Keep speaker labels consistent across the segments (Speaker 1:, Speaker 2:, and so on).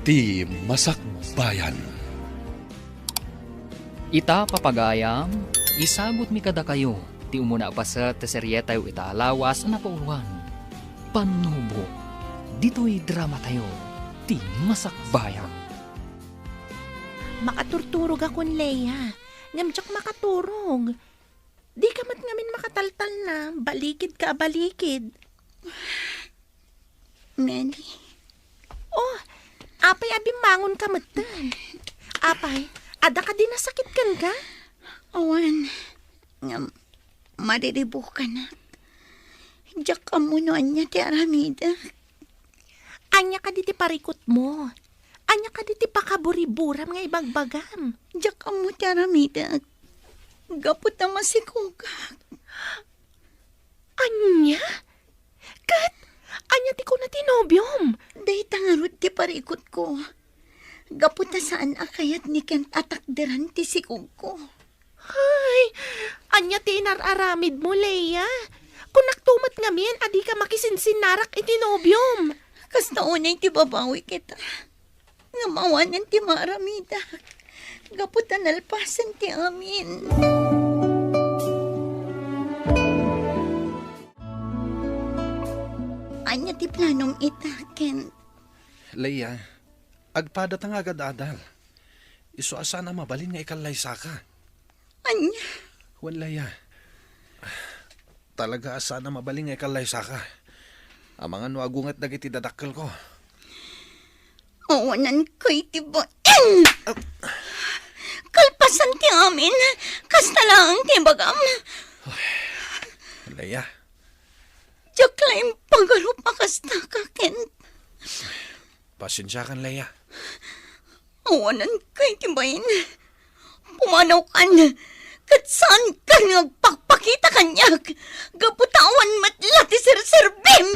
Speaker 1: ti Masakbayan.
Speaker 2: Ita papagayam, isagot mi kada kayo, ti umuna pa sa teserye tayo italawas na pauruan. Panubo, dito'y drama tayo, ti Masakbayan.
Speaker 3: Makaturturog akon, Leia. Ngamtsak makaturog. Di ka mat ngamin makataltal na. Balikid ka, balikid.
Speaker 4: Meli.
Speaker 3: Oh, apay abimangon ka matan. Apay, ada ka din nasakit kan ka?
Speaker 4: Awan. Nga, mariribo ka na. Diyak ka muna niya, ti Aramida.
Speaker 3: Anya ka diti parikot mo. Anya ka diti pakaburi-buram nga ibagbagam.
Speaker 4: Diyak ka mo, ti Aramida. Gapot na masikugak.
Speaker 3: Anya? Kat, anya ti ko na tinobyom.
Speaker 4: Day tangarot ti parikot ko. Gapot na saan akayat ni Kent atakderan ti sikug ko.
Speaker 3: Ay, anya ti inararamid mo, Leia. Kung naktumat nga miyan, adi ka makisinsin-narak itinobyom.
Speaker 4: Kas naunay ti babawi kita. Nga mawanan ti Maramida. Gapot na nalpasan ti amin. Anya ti planom itaken.
Speaker 1: Leia, agpada nga agad adal. Iso asa na mabalin nga ikalay saka.
Speaker 4: Anya?
Speaker 1: Wan Leia. Talaga asa na mabalin nga ikalay saka. Ang mga nuagungat dagiti dadakkel ko.
Speaker 4: Awanan ko'y tibain. Kalpasan ti amin. Kasta lang ti bagam.
Speaker 1: Leia,
Speaker 4: Diyak lang pagaro pa kasta ka, Kent.
Speaker 1: pasensya kan Leia.
Speaker 4: Awanan ko'y tibain. Pumanaw ka na. Kat saan ka nagpakpakita kanyak? Gaputawan matla ti sir-serbim.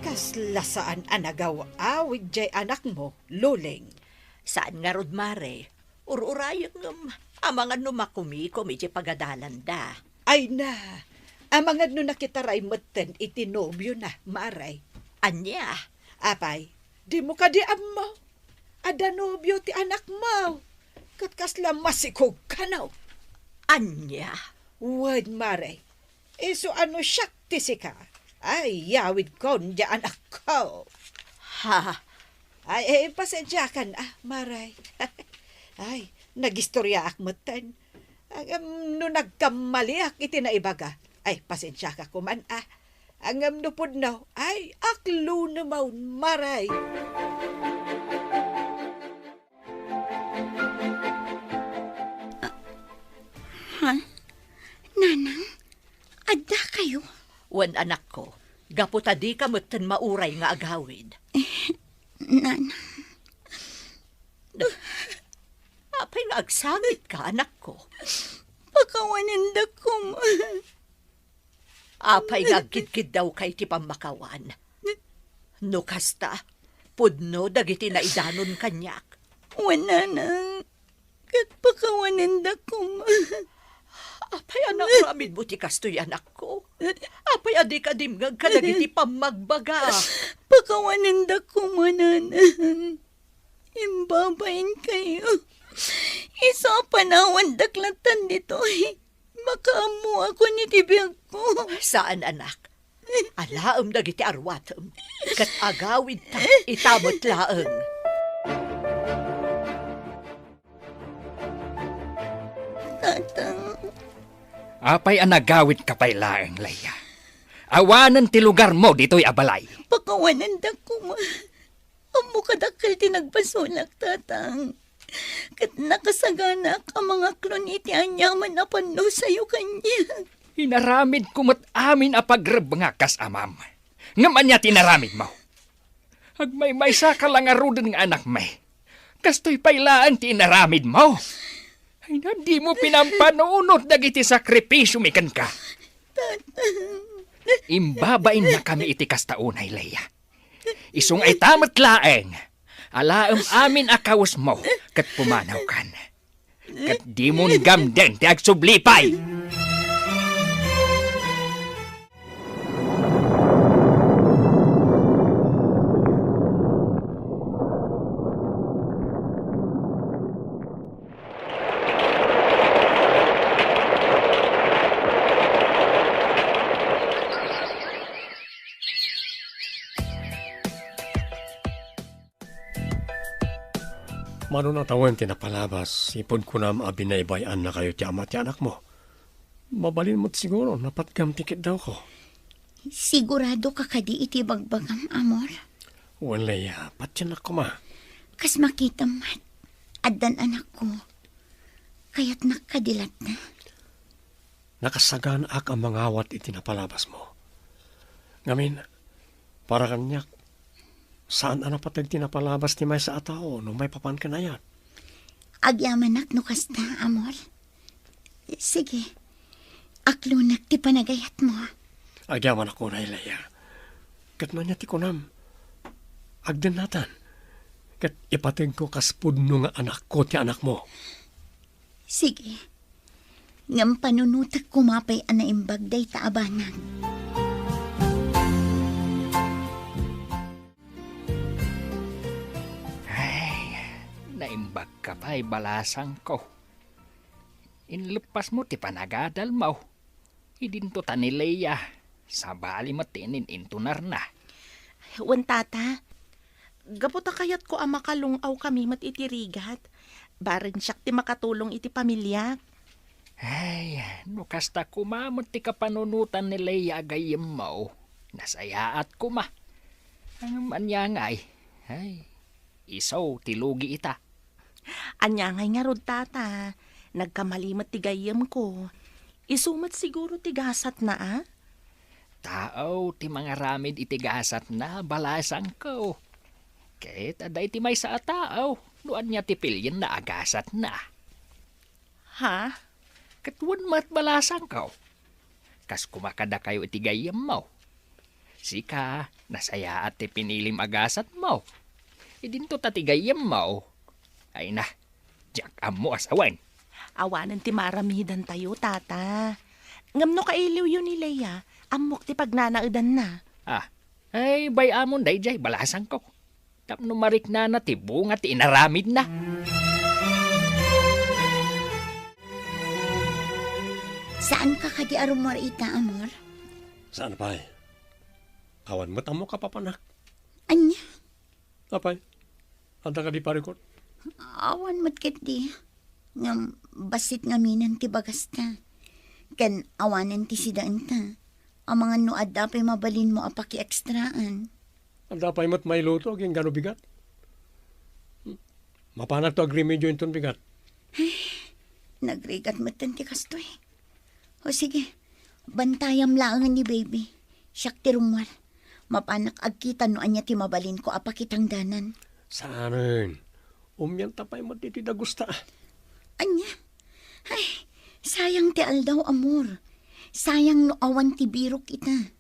Speaker 5: Kaslasaan anagaw awid jay anak mo, Luling.
Speaker 6: Saan nga rod, Mare? Ururayon ng amangan no makumikom iti pagadalan da.
Speaker 5: Ay na, amangad no nakitaray maten itinobyo na, Maray.
Speaker 6: Anya?
Speaker 5: Apay, di mo ka di mo. Ada nobyo ti anak mo. Katkasla masikog ka na.
Speaker 6: Anya?
Speaker 5: Wad, Maray. Iso ano siya tisika. Ay, yawid kon di anak ko.
Speaker 6: Ha?
Speaker 5: Ay, pasensya ka na, Maray. Ay, nagistorya ak matan. No nagkamali ak iti naibaga. Ay, pasensya ka kuman Ang nupod na, ay, aklo na maun, Maray.
Speaker 4: Ha? Nanang? Ada kayo?
Speaker 6: Wan anak ko, gaputadi ka matan mauray nga agawid.
Speaker 4: Nanang?
Speaker 6: Apay nga agsangit ka, anak ko.
Speaker 4: Pakawanan da ko, ma.
Speaker 6: Apay nga gidgid daw kay ti pamakawan. No kasta, pudno dagiti na idanon kanyak.
Speaker 4: Wala nang. Kat pakawanan da ko, ma.
Speaker 6: Apay anak ramid mo ti kastoy anak ko. Apay adi ka dimgag ka dagiti pamagbaga.
Speaker 4: Pakawanan da ko, ma, nanang. Imbabain kayo. Isa panawan daklatan dito. Makaamu ako ni tibiyag ko.
Speaker 6: Saan anak? Alaam dagiti arwatem. Kat agawid ta itamot laeng.
Speaker 4: Tatang.
Speaker 2: Apay anagawit ka pa'y laeng, Leia. Awanan ti lugar mo dito'y abalay.
Speaker 4: Pakawanan da ko, ma. Amo kadakal tinagbasulak, tatang. Kat nakasaganak ang mga klon iti anyaman na pano sa'yo kanya.
Speaker 2: Hinaramid kumot amin a pagreb nga kas amam. Ngaman niya tinaramid mo. Agmay sa ka lang arudin nga anak may. Kastoy pailaan tinaramid mo. Ay na di mo pinampanunot dagiti sakripisyo mikan ka. Imbabain na kami iti kastaunay, Leia. Isung ay tamat laeng. Alaam amin akawas mo kat pumanaw kan. Kat di mo gamden ti agsublipay.
Speaker 7: Mano na tawan tinapalabas, ipod ko na maabinaybayan na kayo ti ama ti anak mo. Mabalin mo't siguro, napatgam tikit daw ko.
Speaker 4: Sigurado ka kadi iti bagbagam, amor.
Speaker 7: Walaya, patyan ako ma.
Speaker 4: Kas makita mat, addan anak ko. Kaya't nakadilat na.
Speaker 7: Nakasagan ak ang mga awat iti napalabas mo. Ngamin, para kanyak, saan ana patag tinapalabas ti may sa atao no may papan ka na yan?
Speaker 4: Agyamanak no kasta, amor. Sige, aklunak ti panagayat mo.
Speaker 7: Agyaman ako na ilaya. Kat man niya ti kunam. Agdan natan. Kat ipatag ko kaspud no nga anak ko ti anak mo.
Speaker 4: Sige, ngam panunutak kumapay ana imbagday taabanan.
Speaker 2: Naimbag ka pa'y balasang ko. Inlupas mo ti panagadal mo. Idinto ta ni Leia. Sa bali matinin intunar na.
Speaker 3: Wan tata, gaputa kayat ko ang makalungaw kami matitirigat. Barin siyak ti makatulong iti pamilya.
Speaker 2: Ay, no kasta kumamot ti kapanunutan ni Leia agayim mo. Nasayaat kuma. Ang manyangay. Ay, isaw tilugi ita.
Speaker 3: Anya ngay nga rod tata, nagkamalimat ti gayam ko. Isumat siguro ti gasat na
Speaker 2: Tao, ti mga ramid itigasat na balasang ko. Kahit aday ti may sa tao, nuan niya ti pilyan na agasat na.
Speaker 3: Ha?
Speaker 2: Katwan mat balasang ko. Kas kumakada kayo iti gayam mo. Sika, nasaya at ti pinilim agasat mo. Idinto ta ti gayam mo. Ay na, diyak mo asawan.
Speaker 3: Awanan ti maramidan tayo tata. Ngam no kailiw yun ni Leia, amok ti pagnanaudan na.
Speaker 2: Ay bay amon day jay balasang ko. Tapno marik na ti bunga ti inaramid na.
Speaker 4: Saan ka kadi arumor ita, amor?
Speaker 7: Saan pa'y? Awan mo't amo ka papanak.
Speaker 4: Anya,
Speaker 7: Apay, anda ka di parikot.
Speaker 4: awan mo't ket di. Ngam basit ngaminan ti bagas ta. Ken awanan ti sidaan ta. Ang mga nuad dapay mabalin mo apaki ekstraan.
Speaker 7: Anda pa'y mo't may luto, ging gano bigat. Mapanak to agrimedyo yung bigat.
Speaker 4: Nagrigat mo't ti kastoy. O sige, bantayam lang ni baby. Siyak ti rumwar. Mapanak agkita no anya ti mabalin ko apakitang danan.
Speaker 7: Saanin? Umyan tapay mo't iti dagusta.
Speaker 4: Anya? Ay, sayang ti aldaw, amor. Sayang no awan ti birok ita.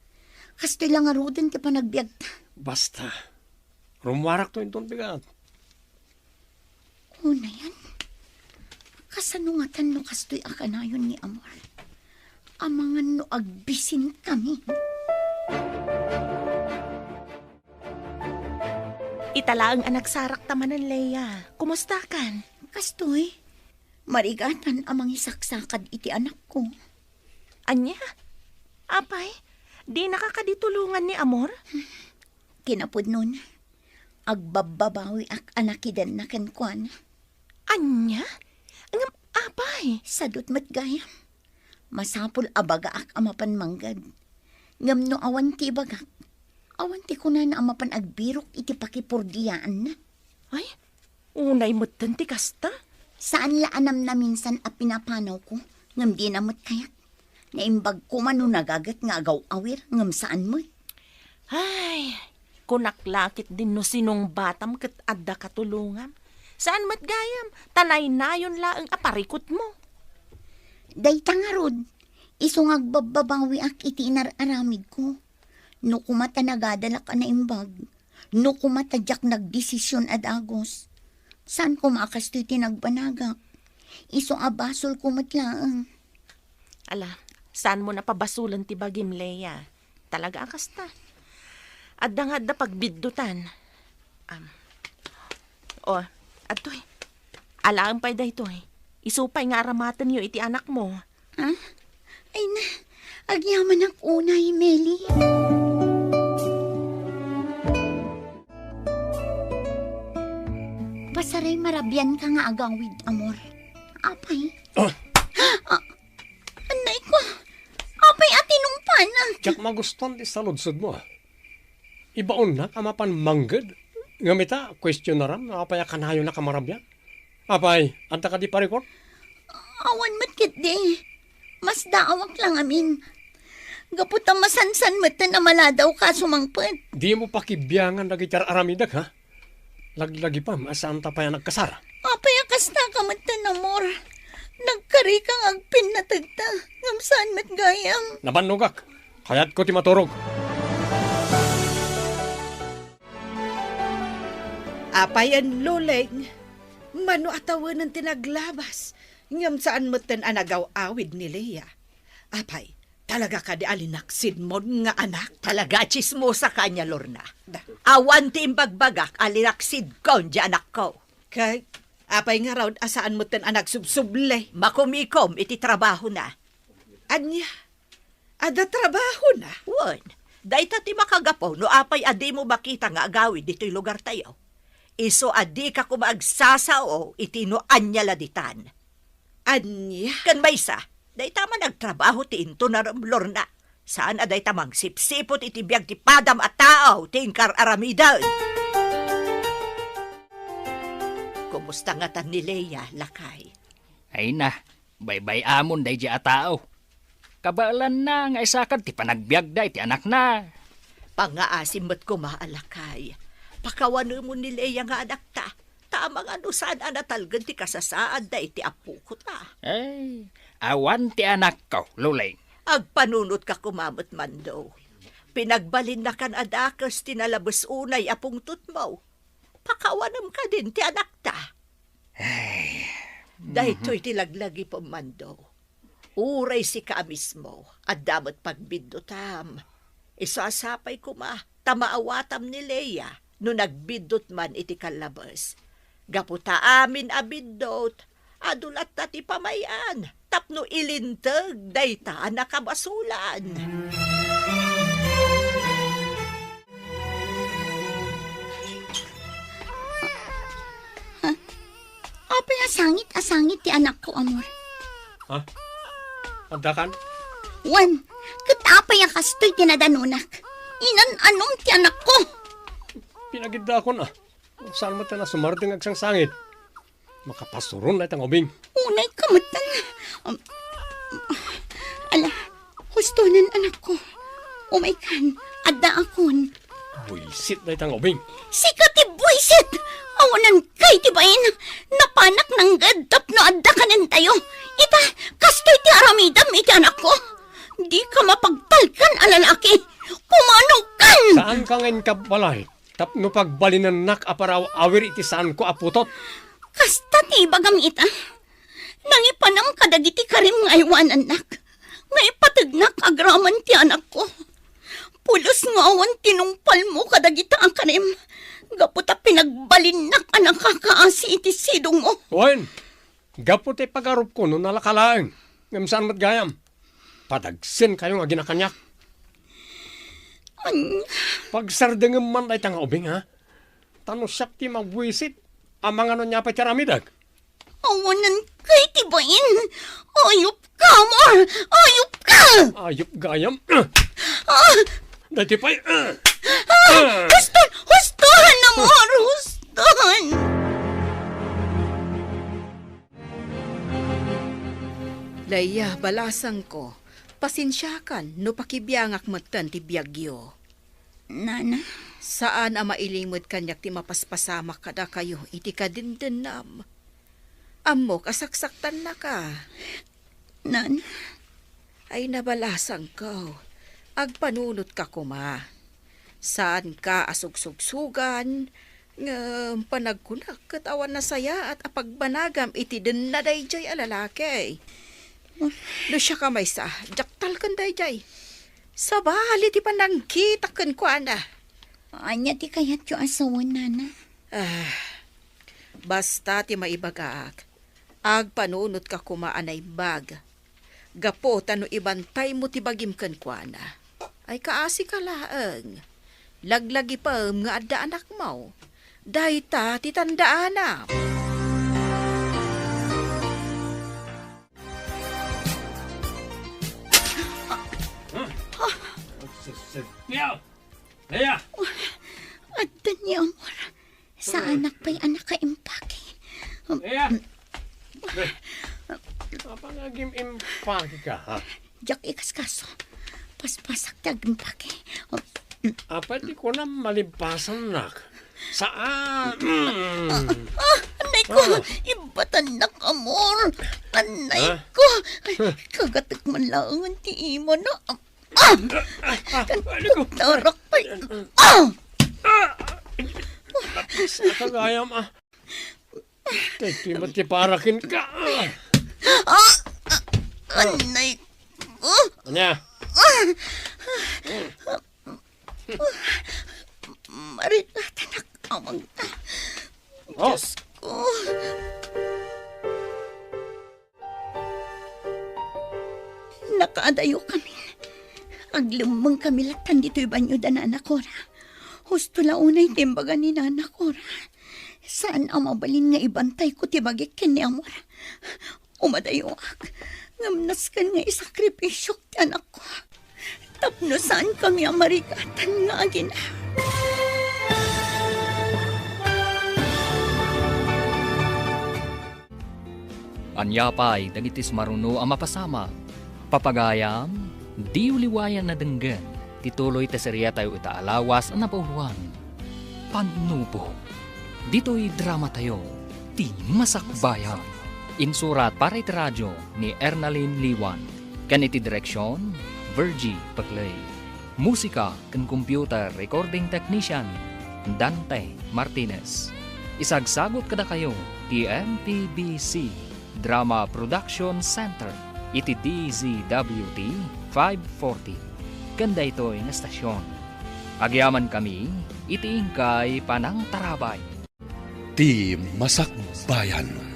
Speaker 4: Kastoy lang aruden ti panagbiag ta.
Speaker 7: Basta. Rumwarak to yung bigat.
Speaker 4: Una yan. Kasanungatan no kastoy akanayon ni amor. Amangan no agbisin kami.
Speaker 3: Itala ang anak sarak tamanan Leia. Kumusta kan?
Speaker 4: Kastoy, marigatan amang isaksakad iti anak ko.
Speaker 3: Anya? Apay, di nakakaditulungan ni Amor?
Speaker 4: Kinapod nun, agbababawi ak anakidan na kenkwan.
Speaker 3: Anya? Ngam, apay?
Speaker 4: Sadot matgayam. Masapul abaga ak amapan manggad. Ngam no awan ti bagak. Awan ti kunan amapan agbirok iti pakipurdiyaan na.
Speaker 3: Ay, unay mo't ti kasta?
Speaker 4: Saan laanam na minsan a pinapanaw ko, ngam di namot kayat. Naimbag ko man no nagagat nga agaw-awir, ngam saan mo.
Speaker 3: Ay, kunaklakit din no sinong batam kat adda katulungan. Saan matgayam? Tanay na yun laang aparikot mo.
Speaker 4: Day tangarod, isong agbababawi ak iti inararamid ko. No kumata nagadalak ka na imbag, no kumata jak nagdesisyon ad agos. Saan ko makastoy tinagbanaga? Isong abasol kumatlaang.
Speaker 3: Ala, saan mo napabasulan ti bagim Leia? Talaga akasta. Adda nga da pagbiddutan. Atoy. Alaan pa'y da itoy. Isupay nga aramatan niyo iti anak mo.
Speaker 4: Ha? Ay na, agyaman ang unay, Meli. Saray marabyan ka nga agawid, amor. Apay?
Speaker 7: Oh,
Speaker 4: Anay ko. Apay atinong pana.
Speaker 7: tiyak magustuhan di sa ludsod mo. Ibaon na kamapan manggad. Ngamita, question na ram, apay kanayo na kamarabyan. Apay, anta ka di parikot?
Speaker 4: Awan matkit di. Mas daawak lang amin. Gaputa masansan mata na maladaw ka sumangpet.
Speaker 7: Di mo pakibiyangan lagi tar aramidag, ha? Laglagi pa, masaan ta pa yan nagkasara.
Speaker 4: Apay akasta ka mata na mor. Nagkari kang agpin na tagta. Ngamsaan mat gayam.
Speaker 7: Nabanugak, kayat ko ti maturog.
Speaker 5: Apayan luleng, mano atawan ng tinaglabas, ngam saan moten anagaw awid ni Leia. Apay, talaga ka di alinaksid mo nga anak.
Speaker 6: Talaga chismosa ka niya, Lorna. Awan ti imbagbagak, alinaksid ko, di anak ko.
Speaker 5: Kay, apay nga raw asaan moten anak subsuble.
Speaker 6: Makumikom, iti trabaho na.
Speaker 5: Anya, ada trabaho na.
Speaker 6: Wan, dahi ti makagapo, no apay adi mo makita nga agawid dito'y lugar tayo. Iso adi ka kumagsasao, itino anya laditan.
Speaker 5: Anya,
Speaker 6: Kan maysa, dahi tama nagtrabaho ti into na Lorna. Saan aday tamang sipsipot iti biyag ti padam at tao, tingkar aramidan. Kumusta nga tan ni Leia, lakay?
Speaker 2: Ay na, baybay amon day di atao. Kabalan na nga isakad ti panagbiag day ti anak na.
Speaker 6: Pangaasim mo't kumaalakay. Pakawano mo ni Leia nga anak ta. Tamang ano saan anatalgan ti kasasaad da iti apu ko ta.
Speaker 2: Ay, awan ti anak ko, Luleng.
Speaker 6: Agpanunot ka kumamot man daw. Pinagbalin na kan adakas tinalabas unay apong tutmaw. Pakawanam ka din ti anak ta.
Speaker 2: Ay,
Speaker 6: Dahito'y tilaglagi po man daw. Uray si ka mismo at damat pagbiddotam. Isasapay ko tamaawatam ni Leia no nagbidot man iti kalabas. Gaputa amin abiddot, adulat ta ti pamayan, tapno ilintag, dayta nakabasulan.
Speaker 4: Apay asangit ti anak ko, amor.
Speaker 7: Ha? Andakan?
Speaker 4: Wan, katapay akastoy tinadanunak. Inan anong ti anak ko.
Speaker 7: Pinagidda ko na. Saan mo na sumarding agsang sangit? Makapasuron na itang ubing.
Speaker 4: Unay kamatan. Ala, hustonan anak ko. Umaikan, adda akon.
Speaker 7: Buisit na itang ubing.
Speaker 4: Sikat ti buisit! Awanan kay ti bain. Napanak ng gadtap no adda kanan tayo. Ita, kastoy ti aramidam iti anak ko. Di ka mapagtalkan alalaki. Pumano kan!
Speaker 7: Saan ka ngayon kabalay? Tapno pagbalinan nak aparaw awir iti saan ko aputot.
Speaker 4: Kasta ti bagam ita. Nangipanam kadagiti karim nga iwan anak. Nga ipatagnak agraman ti anak ko. Pulos nga awan tinungpal mo kadagita ang karim. Gaputa pinagbalinak anang kakaasi iti sidong mo.
Speaker 7: Wen, gapot ay pagarup ko no nalakalaang. Ngam saan mat gayam? Padagsin kayo nga ginakanyak. Pagsardengem man ay tanga ubing, ha? Tano siyak ti magbuisit. Amang ano niya pa tiaramidag.
Speaker 4: Awanan kay ti bain. Ayup ka, amor! Ayup ka!
Speaker 7: Ayop gayam. Dati pa'y...
Speaker 4: Hustuhan, amor! Hustuhan!
Speaker 8: Leia, balasang ko. Pasensyakan no pakibiyangak matan ti biyagyo.
Speaker 4: Nana,
Speaker 8: Saan ang mailimod kanyak ti mapaspasamak kada kayo iti kadindenam. Amo kasaksaktan na ka.
Speaker 4: Nana,
Speaker 8: Ay nabalasang ko. Agpanunot ka kuma. Saan ka asugsugsugan? Nga panagkunak katawan na saya at apagbanagam iti din na dayjay alalaki. No siya ka may sa, jaktal kan dayjay. Sa bali ti panangkita kan ko ana.
Speaker 4: anya ti kayat yung asawan, Nana.
Speaker 8: Basta ti maibagak. Agpanunot ka kumaanay bag. Gapo tano ibantay mo ti bagim kan ko ana. Ay kaasi ka laeng. Laglagi pa nga adda anak mo. Dahita ti tandaan na.
Speaker 7: Leia! Leia!
Speaker 4: At ni Amor, sa anak pa'y anak ka impake.
Speaker 7: Leia! Apa nga impake ka, ha?
Speaker 4: Jak ikas kaso, paspasak tag impake.
Speaker 7: Apa di ko na malibasan, nak? Saan?
Speaker 4: Anay ko, ibatan nak Amor. Anay ko, kagatik man lang ti imo na. Tarak pa'y.
Speaker 7: Sa kagayam, Teki matiparakin ka.
Speaker 4: Anay ko.
Speaker 7: Anya?
Speaker 4: Marinata nak amang.
Speaker 7: Oh,
Speaker 4: Diyos ko. Nakaadayo kami. Aglumang kami latan dito'y banyo da na anak ko. Husto launay timbaga ni nanak ko. Saan ang mabalin nga ibantay ko tibagik kini Amor. Umadayo ak. Ngamnas kan nga isakripisyo ti anak ko. Tapno saan kami ang marigatan nga agina.
Speaker 2: Anyapay, dagitis maruno ang mapasama. Papagayam, di uliwayan na denggan. Tituloy teseriya tayo itaalawas ang napauluan. Panubo. Dito'y drama tayo. Ti Masakbayan. Insurat para iti radyo ni Ernalyn Liwan. Kan iti direksyon, Virgie Paclay. Musika kan computer recording technician, Dante Martinez. Isagsagot kada kayo, ti MPBC Drama Production Center, iti DZWT 540. Kanda ito'y nga stasyon. Agyaman kami, iti ingkay Panang Tarabay.
Speaker 1: Ti Masakbayan.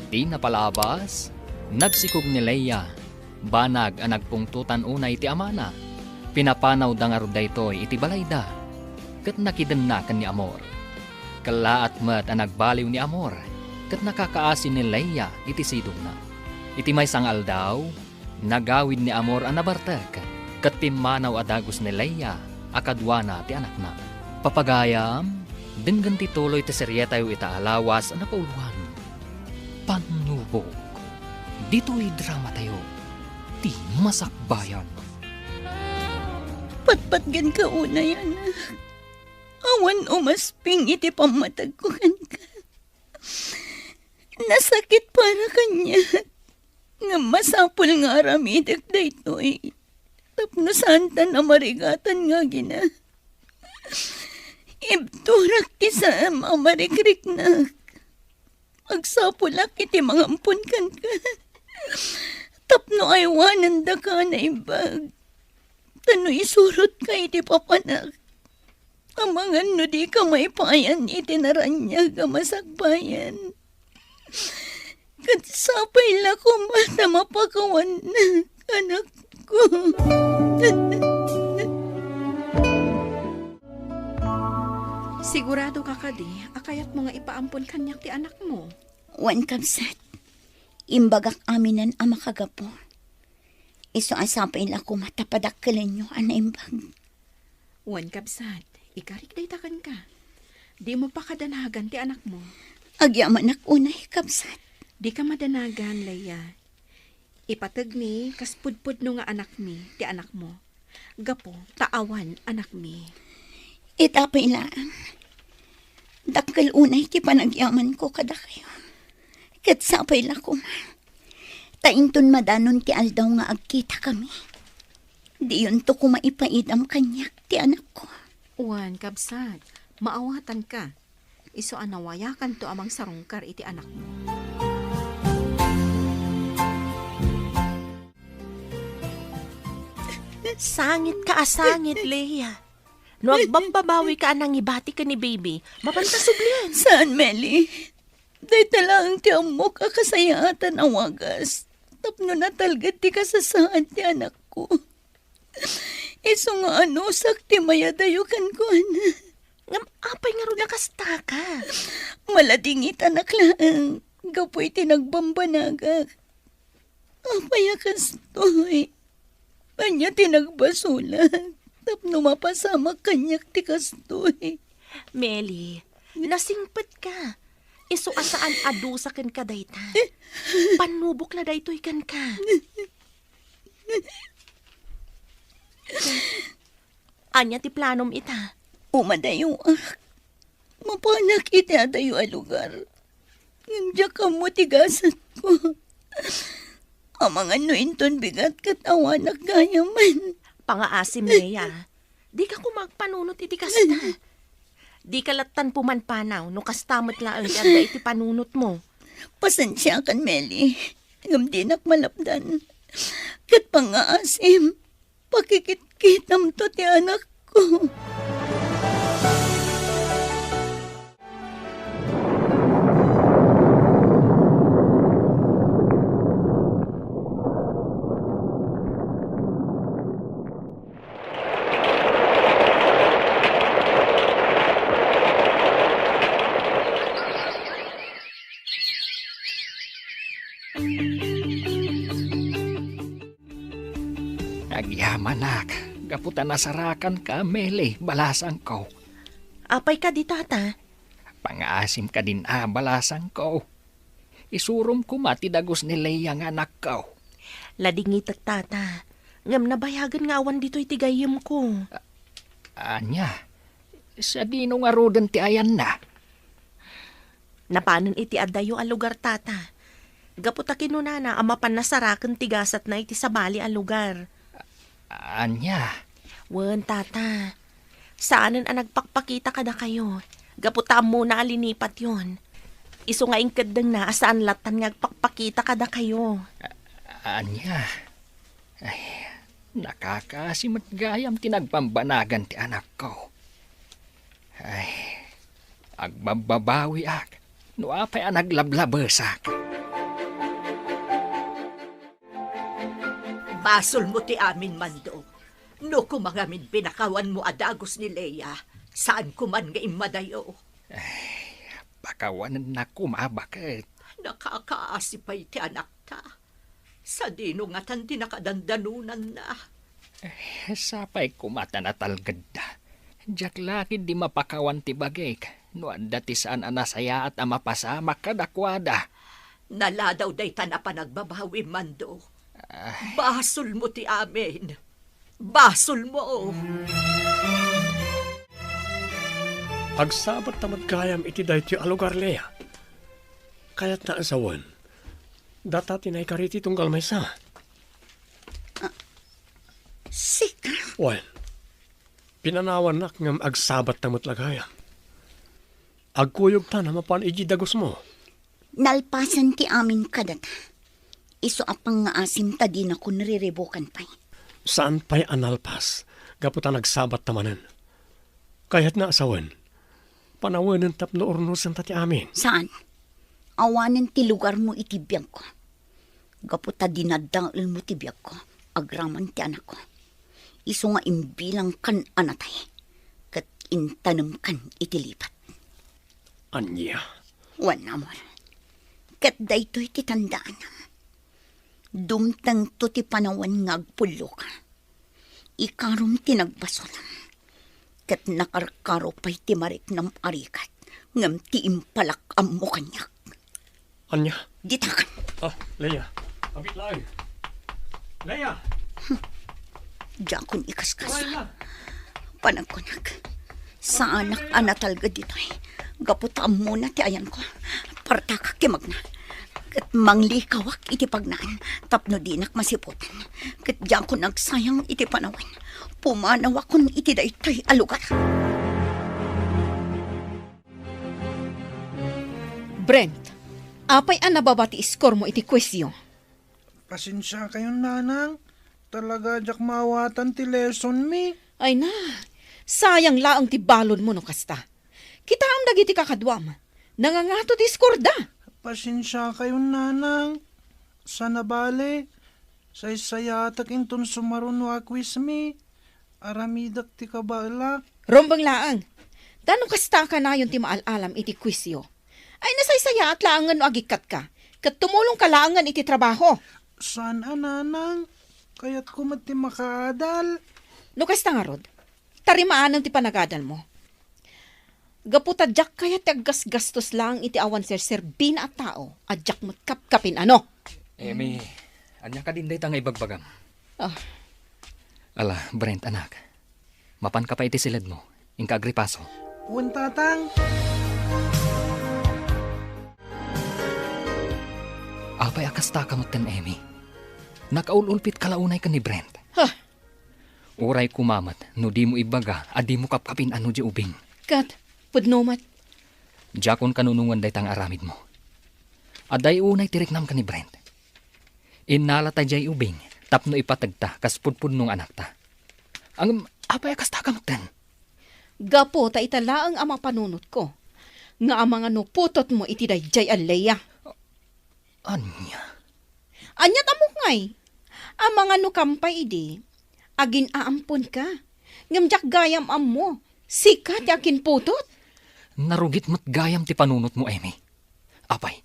Speaker 2: Di napalabas, nagsikog ni Leia. Banag ang nagpungtutan unay iti amana. Pinapanaw da nga ruda ito'y iti balayda. Kat nakidan na kan ni Amor. Kalaat mat ang nagbaliw ni Amor. Kat nakakaasin ni Leia iti sidong na. Iti may sangal daw, nagawid ni Amor ang nabartek. Kat pimanaw adagos ni Leia, akadwana ti anak na. Papagayam, denggan tituloy ti serye tayo itaalawas ang napauluan. Panubok. Dito'y drama tayo. Ti Masakbayan.
Speaker 4: Patpatgan ka una yan. Awan umasping iti pamatagkuhan ka. Nasakit para kanya. Nga masapul nga aramidak da ito'y. Tapno santa na marigatan nga gina. Ibturak ti sa mamarikrik na. Agsapulak iti mangampun kan ka. Tapno aywanan da ka na ibag. Tano isurot ka iti papanak. Amangan no di ka may payan iti naranya ka Masakbayan. Katsapay la ko mata mapakawan na anak ko.
Speaker 8: Sigurado ka kadi, akayat mo nga ipaampon kanyak ti anak mo.
Speaker 4: Wan kabsat. Imbagak aminan ang makagapo. Iso asapay la ko matapadakkalan nyo ana imbag.
Speaker 8: Wan kabsat, ikarik daytakan ka. Di mo pa kadanagan ti anak mo.
Speaker 4: Agyaman unay kabsat.
Speaker 8: Di ka madanagan, Leia. Ipatag ni, kaspudpud no nga anak mi, ti anak mo. Gapo, taawan anak mi.
Speaker 4: Itapay lang. Dakkal unay ti panagyaman ko kada kayo. Katsapay la ko ma. Tainton madanon ti aldaw nga agkita kami. Di yun to ko maipaidam kanyak ti anak ko.
Speaker 8: Wan, kabsat, maawatan ka. Iso anawayakan to amang sarungkar iti anak mo.
Speaker 3: Sangit ka asangit, Leia. No agbambabawi ka anang ibati ka ni baby, mapantasublian.
Speaker 4: Saan, Meli? Dahil talang ti amo ka kasayatan ang wagas. Tapno natalgat ti kasasaan ti anak ko. Iso nga ano, sakti mayadayo kan ko, ana.
Speaker 3: Ngam, apay nga rin nakasta ka.
Speaker 4: Maladingit anak lang. Gapoy tinagbambanagak. Apay akas to'y. Anya tinagbasulan. Tapno mapasama kanyak ti kastoy.
Speaker 3: Meli, nasingpet ka. Iso asaan adusa ken ka dayta. Panubok la daytoy kan ka. Anya ti planom ita.
Speaker 4: Umadayo mapanak iti adayo a lugar. Ngimdya ka mo tigasat ko. Amang ano inton bigat katawanak gayaman.
Speaker 3: Pangaasim niya. Di ka kumagpanunot iti kasta. Di ka latan pumanpanaw no kastamot laang ti adda iti panunot mo.
Speaker 4: Pasensya kan, Meli. Ngam dinak malapdan. Kat pangaasim, pakikit-kitam to ti anak ko.
Speaker 2: Nagyamanak, gaputan nasarakan ka, Meli, balasang ko.
Speaker 3: Apay ka di tata.
Speaker 2: Pangaasim ka din balasang ko. Isurum ko mati dagos ni Leia nga anak ko.
Speaker 3: Ladingitak tata. Ngam nabayagan nga awan dito'y tigayim ko.
Speaker 2: Anya, sa dino nga rodan ti ayan na.
Speaker 3: Napanon iti adayo a lugar tata. Gaputa kinunana amapan nasarakan tigasat na iti sabali a lugar.
Speaker 2: Anya,
Speaker 3: Wen tata. Saanan ang nagpakpakita kada kayo? Gaputa muna alinipat yon. Iso nga ingkadang na asaan latan nga agpakpakita kada kayo.
Speaker 2: Anya. Ay, nakakasimot gayam tinagpambanagan ti anak ko. Ay, agbababawi ak. No apay ang naglablabesak.
Speaker 6: Basol mo ti amin, Mando. No kumangamin pinakawan mo adagos ni Leia, saan kuman nga imadayo.
Speaker 2: Pakawanan na kumabakit.
Speaker 6: Nakakaasipay ti anak ta. Sa dino nga tan tinakadandanunan na.
Speaker 2: Sapay kumata na talgad na. Diyak laki di mapakawan ti bagay. No anda ti saan anasaya at amapasama kadakwada.
Speaker 6: Naladaw day ta na panagbabawi, Mando. Basol mo ti amin. Basol mo.
Speaker 7: Agsabat tamad gayam iti dayti alugar, Leia. Kaya't na asawan. Data tinay kariti tunggal may sa.
Speaker 4: Sika.
Speaker 7: Wan, pinanawan nak ngam agsabat tamad lagayam. Agkuyog ta na mapan iji dagos mo.
Speaker 4: Nalpasan ti amin kadata. Iso apang nga asim ta din ako nariribukan pa'y.
Speaker 7: Saan pa'y analpas? Gaputan nagsabat tamanan. Kaya't na asawan. Panawanan tapno ornusan ti amin.
Speaker 4: Saan? Awanan ti lugar mo itibiyag ko. Gaputa dinadaal mo tibiyag ko. Agraman ti anak ko. Iso nga imbilang kan anatay. Kat intanam kan itilipat.
Speaker 7: Anya.
Speaker 4: Wan namon. Kat daytoy ti tandaan. Dumtang to ti panawan nga agpulo ka. Ikarom ti nagbasolam. Kat nakarkaro pa'y ti marik ng arikat. Ngam ti impalak am mo kanyak.
Speaker 7: Anya.
Speaker 4: Ditakan.
Speaker 7: Ah, Leia. Abit lang. Leia.
Speaker 4: Diyan kun ikaskas.
Speaker 7: Leia.
Speaker 4: Panagkunak. Sa anak anatalga dito'y. Gaputaan muna ti ayan ko. Partakak kimag na. Kat manglikawak iti pagnaan. Tapno dinak masiputan. Kat diyan ko nagsayang iti panawin. Pumanawak kun iti daytoy alugar.
Speaker 8: Brent, apay ang nababati iskor mo iti kwestiyon?
Speaker 1: Pasensya kayong nanang. Talaga jak mawatan ti lesson mi.
Speaker 8: Ay na, sayang laang ti balon mo no kasta. Kita ang dagiti kakadwam. Nangangato ti iskor da.
Speaker 1: Pasensya kayong nanang. Sa nabali. Saysayatak inton sumaron wakwis mi. Aramidak ti kabala.
Speaker 8: Rombang laang. Tanong kasta ka na yun ti maalalam iti kwisyo. Ay nasaysaya at laangan no agikat ka. Kat tumulong ka laangan iti trabaho.
Speaker 1: Saan nanang? Kaya't kumat ti makaadal.
Speaker 8: Nukas ta nga, Rod. Tarimaan ti panagadan mo. Gaputadyak kaya ti aggas-gastos lang iti awan ser-serbin at tao. Adyak mo't kapkapin ano.
Speaker 2: Emi, anya ka din day tangay bagbagam.
Speaker 8: Ah,
Speaker 2: Ala, Brent, anak. Mapan ka pa iti silid mo. Ingka agripaso.
Speaker 1: Wan tatang.
Speaker 2: Apay akas ta kamot ten, Emi. Nakaululpit kalaunay ka ni Brent.
Speaker 8: Huh.
Speaker 2: Uray kumamat, no di mo ibaga, adi mo kapkapin ano di ubing.
Speaker 8: Kat, pudnomat.
Speaker 2: Jakon kanunungan day tang aramid mo. Aday unay tiriknam ka ni Brent. Inala ta jay ubing, tapno ipatagta, kas pudpud nung anak ta. Ang apay akas ta kamot ten.
Speaker 8: Gapo ta itala ang ama panunot ko. Nga ang mga nuputot mo iti dayjay aleya.
Speaker 2: Anya?
Speaker 8: Anya tamok ngay. Ang mga nukampay idi, agin aampon ka. Ngamjak gayam am mo. Sikat yakin putot.
Speaker 2: Narugit mo't gayam ti panunot mo, Emi. Apay,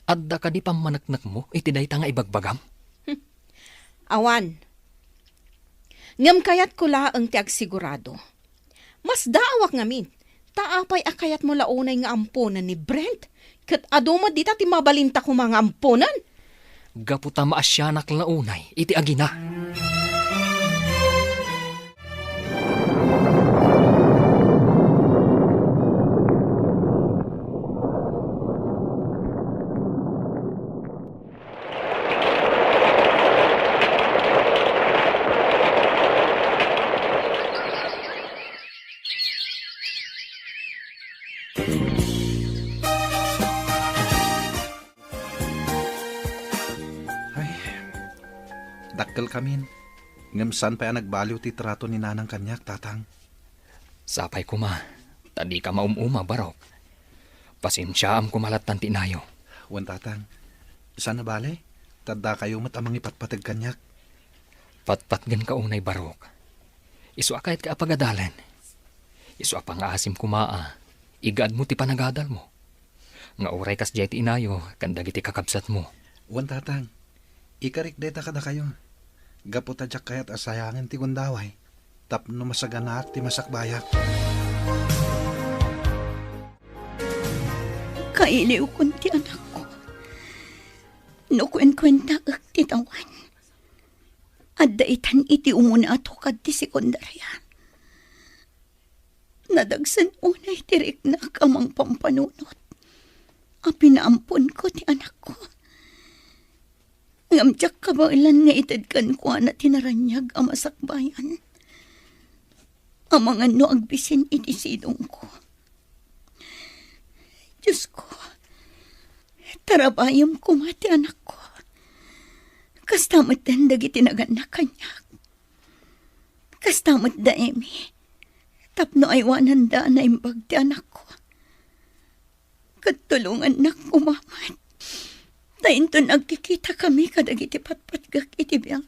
Speaker 2: adda ka di pamanaknak mo, iti day tanga ibagbagam.
Speaker 8: Awan. Ngam kayat ko laang ti agsigurado. Mas daawak ngamin. Taapay akayat mo launay nga amponan ni Brent. Kat aduma dita ti mabalinta ko mga amponan.
Speaker 2: Gaputa maasyanak launay, iti agina.
Speaker 1: Ay, dakkel kamin. Ngamsan pa nagbaliw ti trato ni nanang kanyak, tatang.
Speaker 2: Sapay ko ma, tadi ka maumuma barok. Pasensyaam kumalatan tinayo.
Speaker 1: Wan tatang. Sana bale? Tadda kayo mat amang ipatpatag kanyak.
Speaker 2: Patpatgan ka unay barok. Isu akayat ka apagadalan. Isu apang asim kumaa. Igad mo ti panagadal mo. Nga oray kas jay ti inayo, kandag iti kakabsat mo.
Speaker 1: Wan tatang. Ikarik deta kada kayo. Gaputadyak kayat asayangin ti gundaway. Tapno masaganak ti masakbayak.
Speaker 4: Kailiw kun ti anak ko. Nukwen-kwenta ak ti tawan. Adda itan iti umuna ato kad ti sekundarya. Nadagsan unay tirik na kamang pampanunot. Apinaampon ko ti anak ko. Ngamtsak kabailan nga itadkan ko na tinaranyag ang masakbayan. Ang mga no agbisin iti sidong ko. Diyos ko, tarabayam ko mati anak ko. Kastamot dan dagiti naganak kanyak. Kastamot da emi. Tapno aywanan da na imbag ti anak ko. Katulungan na kumamat. Dainton agkikita kami kadagiti patpatgak iti biyag.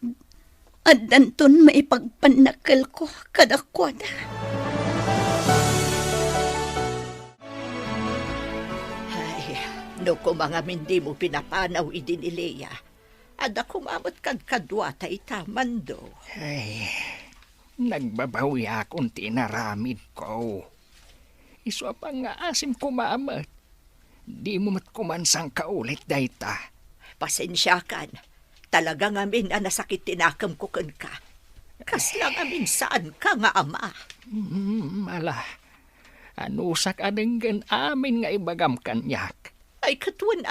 Speaker 4: At danton maipagpanakal ko kadakwada.
Speaker 6: Ay, no kumangamin di mo pinapanaw idinileya. Ada kumamot kag kadwata itamando.
Speaker 2: Ay, nagbabawi akong tinaramid ko. Isu apang nga asim kumamat. Di mo mat kumansang kaulit dayta.
Speaker 6: Pasensyakan. Talaga ngamin na nasakit tinakam ko kun ka. Kas lang amin saan ka nga ama.
Speaker 2: Mala, anusak adenggan amin nga ibagam kanyak.
Speaker 6: Ay katwan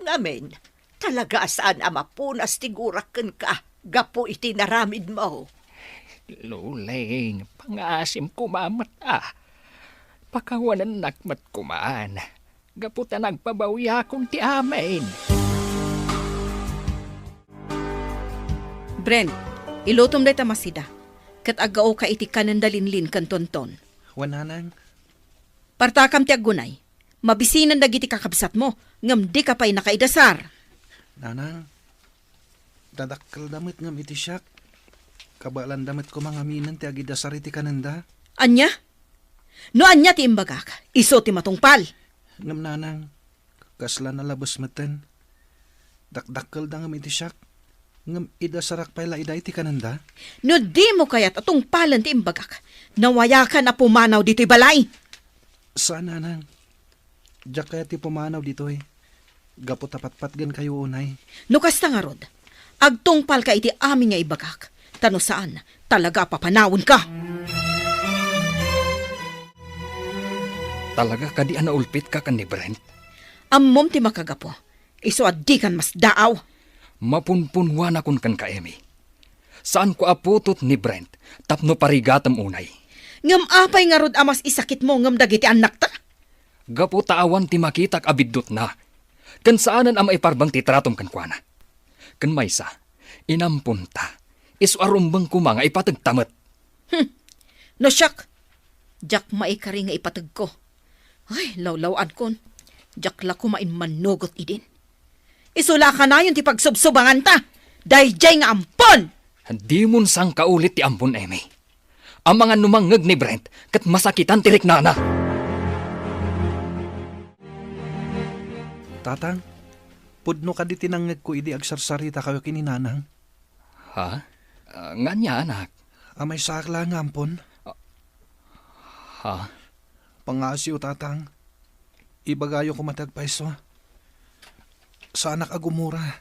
Speaker 6: ngamin, talaga saan ama punas tigurak kun ka. Gapo iti naramid mo.
Speaker 2: Luling, pangasim kumamat Pakawanan nakmat kumaan. Gaputa nagpabawi akong ti amin.
Speaker 8: Brent, ilutom day tamasida. Kat agao ka iti kanandalinlin kan tonton.
Speaker 1: Wan nanang.
Speaker 8: Partakam ti aggunay. Mabisinan dagiti kakabsat mo. Ngam di ka pa'y nakaidasar.
Speaker 1: Nanang. Dadakkel damit ngam iti siyak. Kabalan damit ko mga minan ti agidasar iti kananda.
Speaker 8: Anya? No anya ti imbagak. Iso ti matungpal.
Speaker 1: Ngam nanang. Kasla na labos maten. Dakdakkel da ngam iti siyak. Ngam ida sarak pala ida iti kananda.
Speaker 8: No di mo kayat atong palan ti imbagak. Nawaya ka na pumanaw dito'y balay.
Speaker 1: Saan nang? Diyak kaya ti pumanaw dito eh. Gapo tapat-pat gan kayo unay.
Speaker 8: No kasta nga rod, agtungpal ka iti amin nga ibagak. Tano saan, talaga papanawon ka.
Speaker 2: Talaga ka di anaulpit ka ni Brent.
Speaker 8: Ammom ti makagapo. Iso addi kan mas daaw.
Speaker 2: Mapunpunwan akon kan ka, Emi. Saan ko aputot ni Brent, tapno parigatam unay.
Speaker 8: Ngam apay nga rod amas isakit mo ngam dagiti anak ta.
Speaker 2: Gapo taawan ti makitak abidot na. Kan saanan ang maiparbang titratom kan kuana. Kan maysa, inampunta. Iso arumbang kuma nga ipatagtamat.
Speaker 8: No siyak. Jak maikari nga ipatag ko. Ay, lawlawan kon. Jak la kumain manugot idin. Isula ka na yun ti pagsubsubangan ta. Dayjay nga ampon.
Speaker 2: Di mon sang kaulit ti ampun, Emi. Ang mga numangag ni Brent, kat masakitan tirik nana.
Speaker 1: Tatang, pudno ka di tinangag ko idi agsarsarita kayo kininanang.
Speaker 2: Ha? Nga niya, anak.
Speaker 1: Amay sakla nga ampon.
Speaker 2: Ha?
Speaker 1: Pangasiw tatang. Ibagayo ko matagpaiso. Sa anak agumura.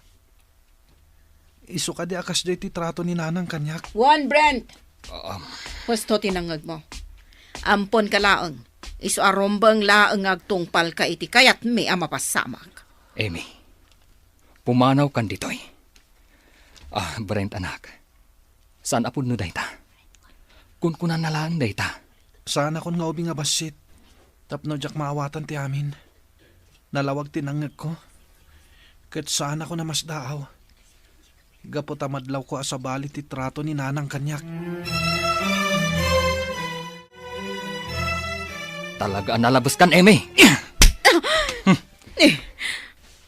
Speaker 1: Isu ka di akas di ti trato ni nanang kanyak.
Speaker 8: Juan Brent. Pwesto tinangag mo. Ampon ka laeng. Isu arombang laeng agtungpal ka iti kayat may amapasamag.
Speaker 2: Amy, pumanaw kan ditoy. Brent anak. Saan apod no dayta? Kunkunan na lang dayta.
Speaker 1: Sana kon nga ubi nga basit. Tapno jak maawatan ti amin. Nalawag tinangag ko. Kat sana ko na mas daaw. Gapo tamadlaw ko asabali ti trato ni nanang kanyak.
Speaker 2: Talaga nalabas kan, Amy.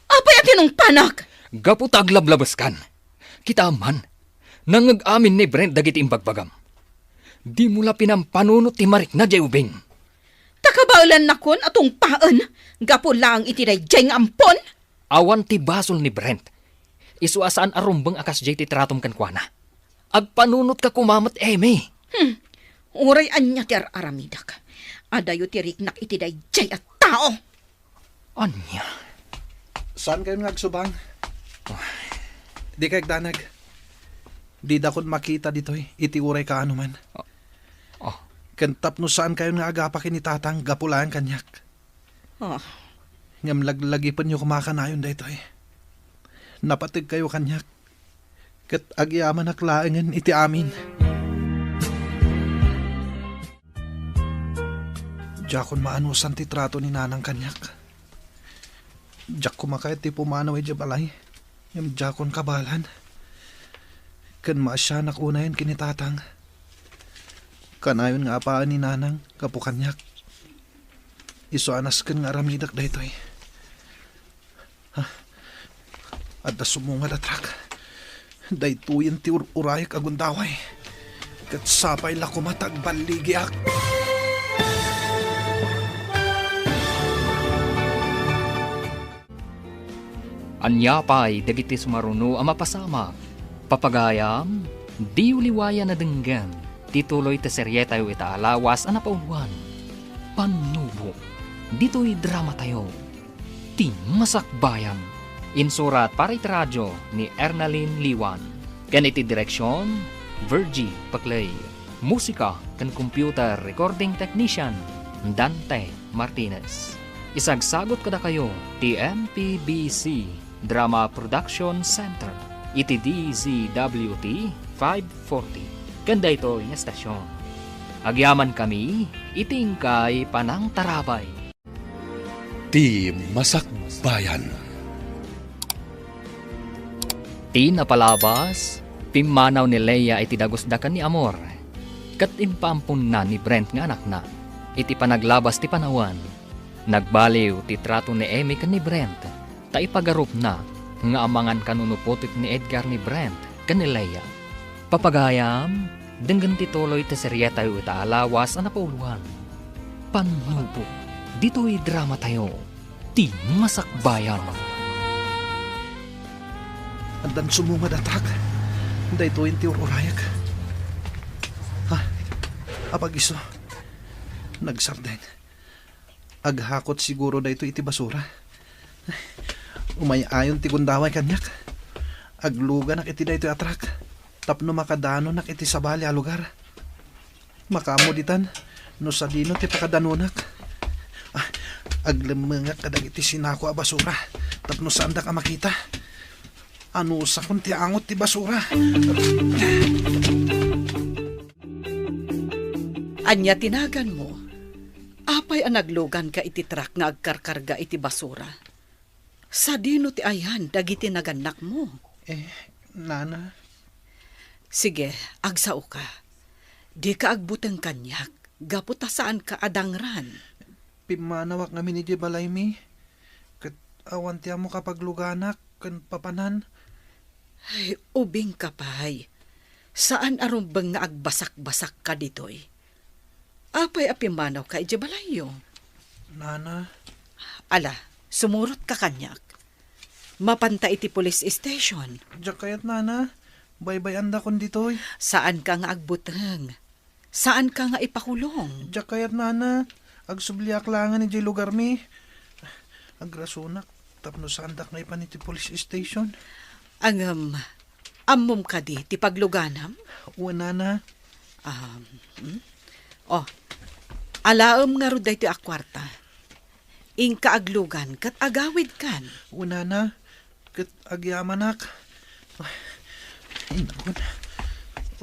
Speaker 8: Apay atin ng panak.
Speaker 2: Gapo taglablabas kan. Kita man, nangag-amin ni Brent dagiti imbagbagam. Di mula pinampanunot ti Marik na jayubing.
Speaker 8: Takabaulan na kon atong paan. Gapo lang iti dayjay nga ampon.
Speaker 2: Awan ti basol ni Brent. Isuasaan arumbang akas jay ti tratom kan kuana. Agpanunot ka kumamat, Amy.
Speaker 8: Uray anya ti aramidak. Adayo ti riknak iti dayjay at tao.
Speaker 2: Anya?
Speaker 1: Saan kayo nagsubang? Di kay danag. Di dakon makita ditoy. Iti uray ka ano man. Kantap no saan kayo nga agapakin ni tatang gapulaan kanyak. Ngam laglagipan nyo kumakanayon daytoy. Napatig kayo kanyak. Kat agyaman naklaangan iti amin. Diyakon maanusan ti trato ni nanang kanyak. Diyak kumakayat ti pumanaw ay jabalay. Ngam diyakon kabalan. Kan maasyanak unayan kinitatang. Kanayon nga apaan ni nanang kapukanyak. Iso anas kan nga ramidak daytoy. At sumunga datrak. Daytoyan ti urayak agundaway. Kat sapay la kumatag baligiak.
Speaker 2: Anya pa'y dagiti sumaruno ang mapasama. Papagayam, di uliwaya na denggan. Tituloy ta serye tayo itaalawas ang napauwan. Panubo, dito'y drama tayo. Timasakbayan. Insurat para iti radyo ni Ernalyn Liwan. Ganiti direksyon, Virgie Paclay. Musika kan computer recording technician, Dante Martinez. Isagsagot kada kayo, TMPBC Drama Production Center. Iti DZWT 540. Ganda ito yung estasyon. Agyaman kami, itingkay panang tarabay.
Speaker 9: Ti Masakbayan.
Speaker 2: Ti napalabas, pimanaw ni Leia iti dagusdakan ni Amor. Kat impampun na ni Brent nga anak na. Iti panaglabas ti panawan. Nagbaliw ti trato ni Amy kan ni Brent. Ta ipagarup na nga amangan kanunuputit ni Edgar ni Brent kan ni Leia. Papagayam, denggan tituloy ti serye tayo itaalawas ang napauluan. Panubo, dito'y drama tayo. Ti Masakbayan.
Speaker 1: Andan sumunga datrak. Dahito yung tiururayag. Ha? Apag iso. Nagsarden. Aghakot siguro dahito iti basura. Umayayon ti gundaway kanyak. Agluga nak iti dahito atrak. Tapno makadano nak iti sabali a lugar. Makamuditan. No sa dino ti pakadanunak. Aglemengak kadag iti sinako a basura. Tapno saan da ka makita. Ano sa kun ti angot ti basura.
Speaker 8: Anya tinagan mo. Apay ang naglugan ka iti truck nga agkarkarga iti basura. Sa dino ti ayan, dagiti naganak mo.
Speaker 1: Nana.
Speaker 8: Sige, agsao ka. Di ka agbutang kanyak, gaputa saan ka adangran.
Speaker 1: Pimanawak ngamin ni balay mi. Kat awan tiya mo kapag luganak, kan papanan.
Speaker 8: Ay, ubing ka pay. Saan arumbang nga agbasak-basak ka ditoy? Apay apimanaw ka ijabalayo.
Speaker 1: Nana.
Speaker 8: Ala, sumurot ka kanyak. Mapanta iti police station.
Speaker 1: Diyak kayat nana. Baybay anda kon ditoy.
Speaker 8: Saan ka nga agbutang? Saan ka nga ipakulong?
Speaker 1: Diyak kayat nana. Agsubliak langan ni lugar mi. Agrasunak. Tapno sandak na ipan iti police station.
Speaker 8: Ang amom ka di, ti pagluganam?
Speaker 1: Uwan nana.
Speaker 8: Alaom nga ro dahi ti akwarta. Ingka aglugan, kat agawid kan.
Speaker 1: Uwan nana. Kat agyamanak. Ay, nakon.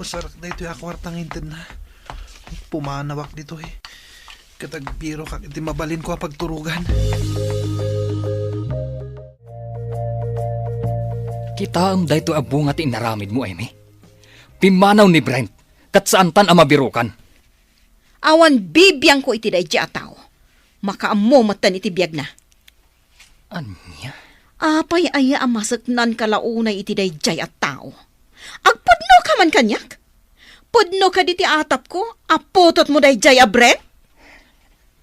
Speaker 1: Usarak na ito yung akwartang hinted na. Pumanawak dito eh. Katagbiro kak iti mabalin ko pagturugan.
Speaker 2: Kita dayto abunga ti inaramid mo, Amy. Pimanaw ni Brent, kat saan tan amabirukan.
Speaker 10: Awan bibiyang ko iti dahi ataw. Makaammo matan iti biyag na.
Speaker 2: Anya?
Speaker 10: Apay aya amasaknan kalaunay iti dahi at tao. Agpudno ka man kanyak. Pudno ka di ti atap ko, apotot mo dahi a Brent.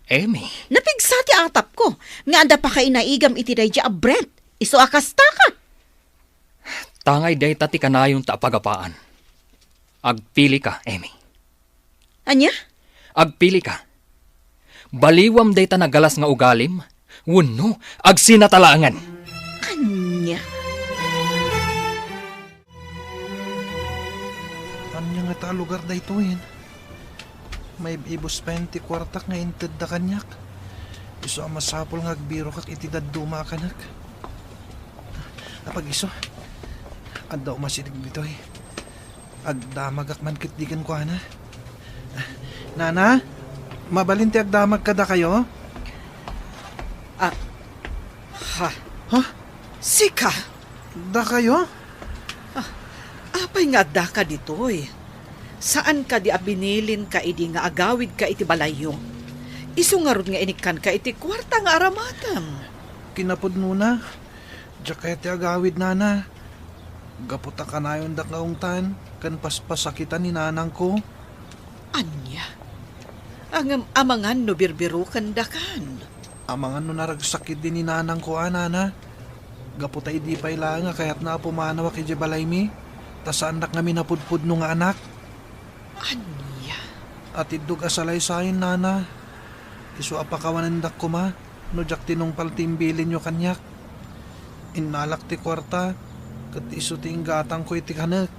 Speaker 2: Amy?
Speaker 10: Napigsa ti atap ko, nga anda pa kay naigam iti dahi a Brent. Iso akasta ka.
Speaker 2: Tangay day tati kanayon ta pagapaan. Agpili ka, Amy.
Speaker 10: Anya?
Speaker 2: Agpili ka. Baliwam day ta nagalas nga ugalim, wenno agsinatalangan.
Speaker 10: Anya?
Speaker 1: Anya nga ta lugar da ito yun. May ibos 20 kwartak nga inted da kanyak. Iso ang masapol nga agbiro kak itidad duma kanak. Apag iso. Adaw masinig dito eh. Agdamag man kitdigan ko ana. Nana, mabalinti agdamag kada kayo?
Speaker 8: Ha? Sika?
Speaker 1: Da kayo?
Speaker 8: Apay nga da ka ditoy. Saan ka di abinilin ka idi nga agawid ka iti balayo? Isu nga ron nga inikan ka iti kwarta nga aramatam.
Speaker 1: Kinapod nuna. Diyak kaya ti agawid nana. Gaputa ka na yung dakaungtan. Kan paspasakitan ni nanang ko.
Speaker 8: Anya? Ang amangan no birbirukan dakan.
Speaker 1: Amangan no naragsakit din ni nanang ko nana. Gaputa idi pa ila nga kaya't na pumanawak iti balay mi. Tas anak nga minapudpud no nga anak.
Speaker 8: Anya?
Speaker 1: At idug asalay sayin nana. Isu apakawanandak ko ma. No jak tinungpal timbilin nyo kanyak. Inalak ti kwarta. Kat isu ti inggatang ko iti kanak.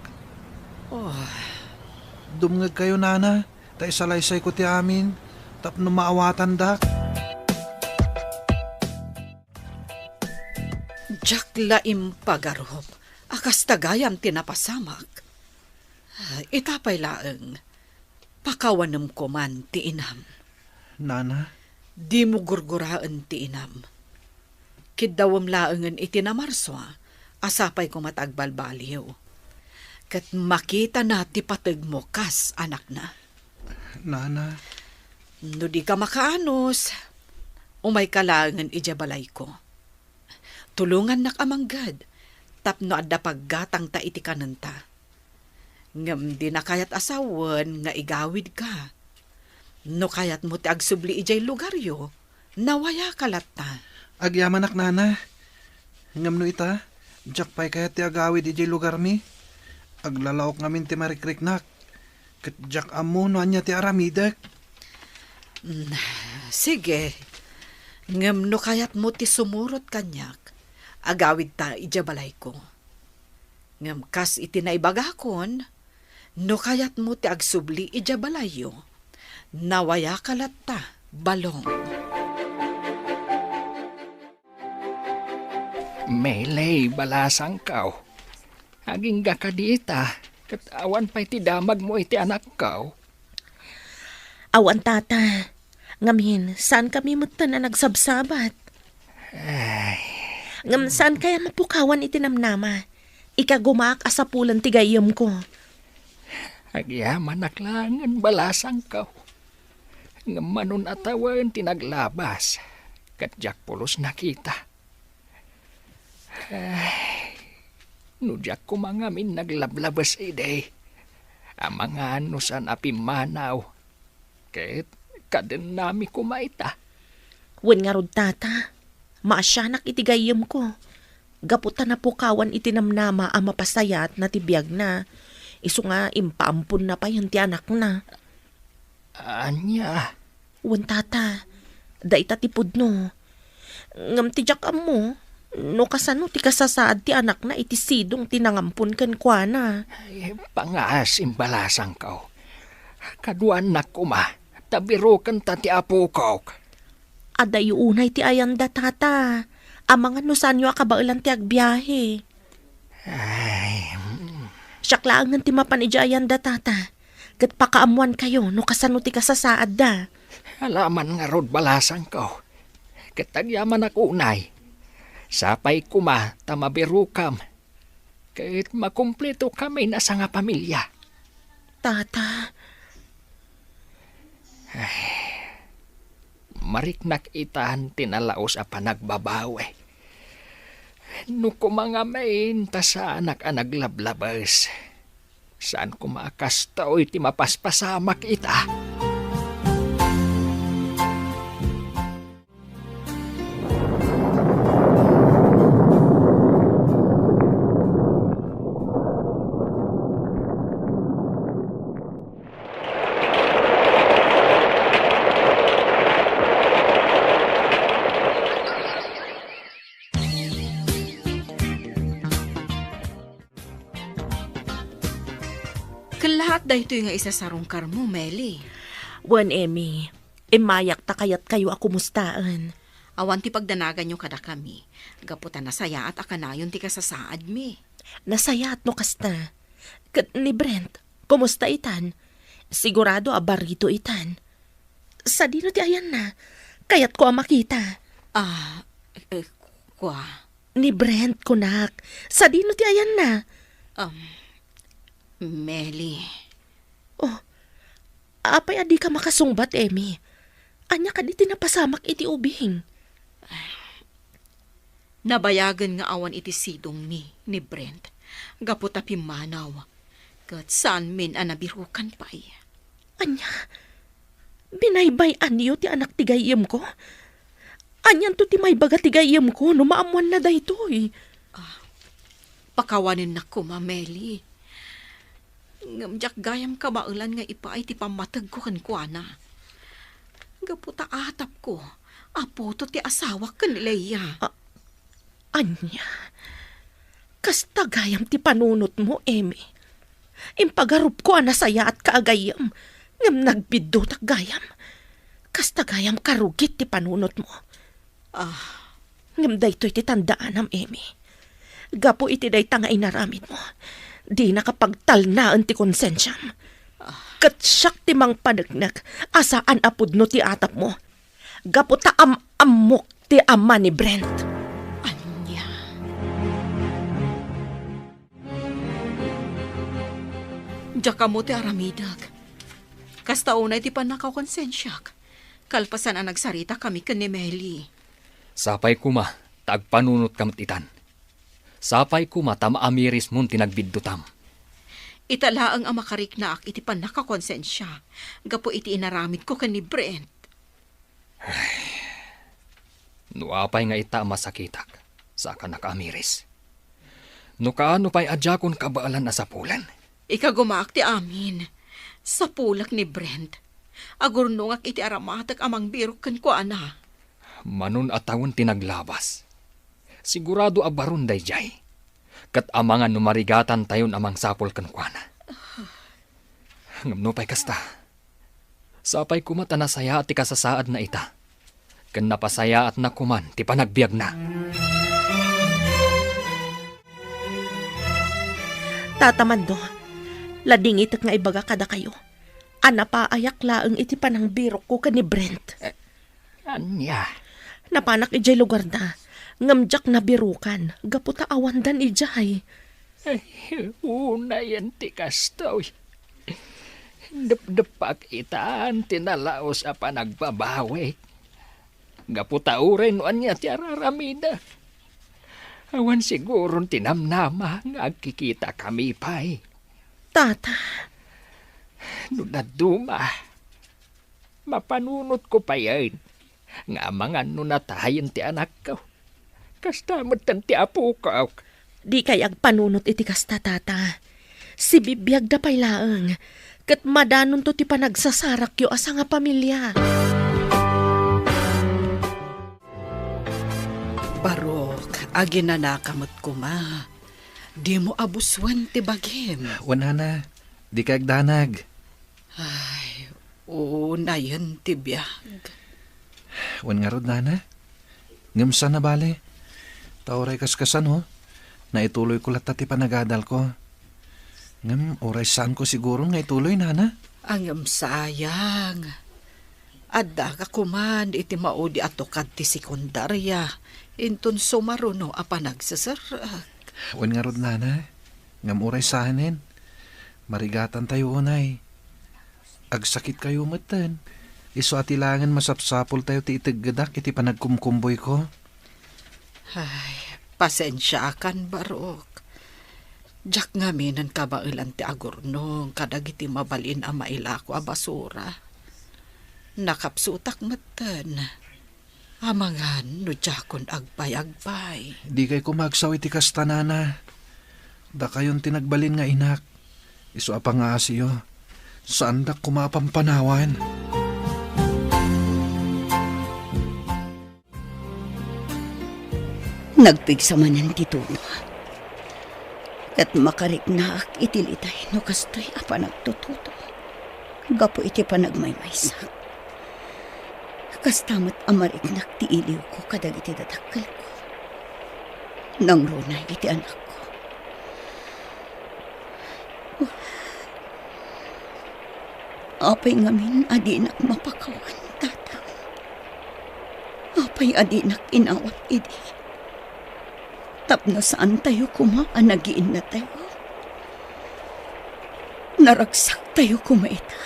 Speaker 1: Dumngag kayo nana. Ta isalaysay ko ti amin. Tapno maawatan dak.
Speaker 8: Jak laim pagarop. Akas tagayam tinapasamak. Itapay laeng. Pakawanam ko man ti inam.
Speaker 1: Nana.
Speaker 8: Di mo gurguraan ti inam. Kidawam laengan iti na Marswa. Asapay ko matagbalbaliw. Kat makita na ti patag mo kas anak na.
Speaker 1: Nana.
Speaker 8: No di ka makaanos. Umay kalangan ijabalay ko. Tulungan nak amanggad. Tapno adda paggatang ta iti kananta. Ngam di na kayat asawan nga igawid ka. No kayat mo ti agsubli ijay lugaryo. Nawaya kalat ta.
Speaker 1: Agyamanak nana. Ngam no ita. Diyak pa'y kaya ti agawid ijay lugar mi. Aglalawak ngamin ti marikrik nak. Kat jak amo no anya ti aramidak.
Speaker 5: Sige. Ngem no kayat mo ti sumurot kanyak. Agawid ta ijabalay ko. Ngem kas iti naibagakon, no kayat mo ti agsubli ijabalayo. Nawaya kalat ta, balong.
Speaker 2: Melay, balasang kaw. Aging ka dita. Katawan pa'y ti damag mo iti anak kaw.
Speaker 3: Awan tata. Ngamin, saan kami muta na nagsabsabat? Ngam saan kaya mapukawan iti namnama? Ikagumak asapulan ti gayam ko.
Speaker 2: Agyaman naklangan balasang kaw. Ngamanon atawan tinaglabas. Katjak pulos nakita. Nudyak ko mga min naglablabas ide. Ang mga anusan apimanaw. Kahit kaden nami kumaita.
Speaker 3: Wen nga rod tata. Maasyanak iti gayam ko. Gaputan na pukawan iti namnama ang mapasayat na tibiyag na. Isu nga impaampun na pa yung ti anak na.
Speaker 2: Anya?
Speaker 3: Wen tata. Daita tipod no. Ngam ti jak mo. No kasano ti kasasaad ti anak na iti sidong tinangampun kan kwa na.
Speaker 2: Pangas imbalasang kaw. Kaduan na kuma. Tabiro kan ta ti apo kaw.
Speaker 3: Aday unay ti ayanda tata. Ang mga nusanyo akabailan ti agbiyahe. Siyaklaan ti mapanidya ayanda tata. Kat pakaamuan kayo no kasano ti kasasaad da.
Speaker 2: Alaman nga rod balasang kaw. Katagyaman ako unay. Sapay kuma tamabirukam. Kahit makumpleto kami na sa nga pamilya.
Speaker 3: Tata.
Speaker 2: Mariknak itan tinalaos a panagbabawe. No kumangamain ta sa anak a naglablabas. Saan kumakastaw iti mapaspasamak ita?
Speaker 8: Kalahat dahito yung isasarong kar mo, Meli.
Speaker 3: Wen Emmy. Imayak ta kayat kayo ako mustaan.
Speaker 8: Awan ti pagdanagan yung kada kami. Gaputan na saya at akanayon ti kasasaad mi.
Speaker 3: Nasaya at no kasta. Kat ni Brent, kumusta itan? Sigurado abarito itan. Sa dino ti ayan na. Kayat ko ang makita.
Speaker 8: Kwa?
Speaker 3: Ni Brent, kunak. Sa dino ti ayan na.
Speaker 8: Meli.
Speaker 3: Oh, apay adi ka makasungbat, Emmy. Anya ka di tinapasamak iti ubing.
Speaker 8: Nabayagan nga awan iti sidong ni Brent. Gaputa pimanaw. Kat saan min anabirukan pa'y.
Speaker 3: Anya, binaybayan niyo ti anak ti gayem ko. Anyan to ti may baga ti gayem ko no maamuan na daytoy.
Speaker 8: Pakawanin na ko, Meli. Ngamjak gayam ka maulan nga ipaay ti pamatag ko kan kuana. Gaputa atap ko. Apo to ti asawa kan Leia.
Speaker 3: Anya, kasta gayam ti panunot mo, Emmy. Impagarup ko anasaya at kaagayam. Ngam nagbiddo tak gayam. Kasta gayam karugit ti panunot mo. Ngam daytoy ti tandaan am, Emmy. Gapo iti dayta nga inaramid mo. Di nakapagtalnaan ti konsensyam. Katsyak ti mang panagnak, asaan apod no ti atap mo. Gapo ta amok ti ama ni Brent.
Speaker 8: Anya. Diyaka mo ti aramidag. Kasta unay ti panakaw konsensyak. Kalpasan ang nagsarita kami kan ni Meli.
Speaker 2: Sapay kuma, tagpanunot kamatitan. Sapay kuma tama amiris mon tinagbiddutam.
Speaker 8: Italaang ang makarik na ak iti panakakonsensya. Gapo iti inaramid ko kan ni Brent.
Speaker 2: Nuapay nga ita masakitak sa kanak amiris. No kaano pa'y adjakon kabaalan na sa pulan.
Speaker 3: Ikagumaak ti amin. Sa pulak ni Brent. Agurnungak iti aramatak amang birok kan ko ana.
Speaker 2: Manon atawon tinaglabas. Sigurado abaron dayjay. Kat amangan numarigatan tayon amang sapol kankwana. Ngamno pa'y kasta. Sapay kumata na saya at ti kasasaad na ita. Kan napasaya at nakuman ti panagbiag na.
Speaker 3: Tatamando, ladingit nga ibaga kada kayo. Ana pa ayak laeng iti panang birok ko kan ni Brent.
Speaker 2: Anya?
Speaker 3: Napanak ijay lugar na. Ngamjak na birukan. Gaputa awandan ijay.
Speaker 2: Una yan ti kastoy. Dep-depak itaan tinalaos a panagbabawi. Gaputa uray no anya ti araramida. Awan siguron tinamnama nga agkikita kami pa'y.
Speaker 3: Tata,
Speaker 2: No naduma. Mapanunot ko pa yan. Nga mga no natahayan ti anak ko. Kastamot tan ti apo ko.
Speaker 3: di kay agpanunot iti kasta tata. Si bibiyag da pay laeng. Kat madanon to ti panagsasarak yo asa nga pamilya.
Speaker 8: Barok, aginanakamot ko ma. Di mo abuswan ti bagim.
Speaker 1: Wanana, di ka agdanag.
Speaker 8: Ay, oo na yan ti biyag.
Speaker 1: Wan nga rod, nana. Ngamsa na bale. Tauray kaskasan ho. Naituloy ko lahat ti panagadal ko. Ngam, oray saan ko siguro nga ituloy, nana.
Speaker 8: Ang sayang. Adda ka kuman iti maudi ato kad ti sekundarya. Intun sumaruno apa nagsasarak.
Speaker 1: Wan nga rod, nana. Ngam, oray sahanin. Marigatan tayo unay. Agsakit kayo matan. Iso atilangan masapsapol tayo ti itiggadak iti panagkumkumboy ko.
Speaker 8: Ay, pasensya kan barok. Jak nga minan kabailan ti agurnong kadag iti mabalin a mailako a basura. Nakapsutak matan. Amangan no jakon agpay-agpay.
Speaker 1: Di kay kumagsaw iti kastanana. Da kayon tinagbalin nga inak. Iso apa nga asiyo. Saan da kumapampanawan?
Speaker 4: Nagpigsamanan ti Tuno. Kat makarik na ak itilitay no kastoy apa nagtututo. Gapo iti panagmaymaysak. Kastamat amarik nak ti iliw ko kadag iti dadakkel ko. Nang runay iti anak ko. Apay ngamin adinak mapakawan, tatang. Apay adinak inawat idi. Tapno saan tayo kumaan nagiin na tayo. Naragsak tayo kumaita.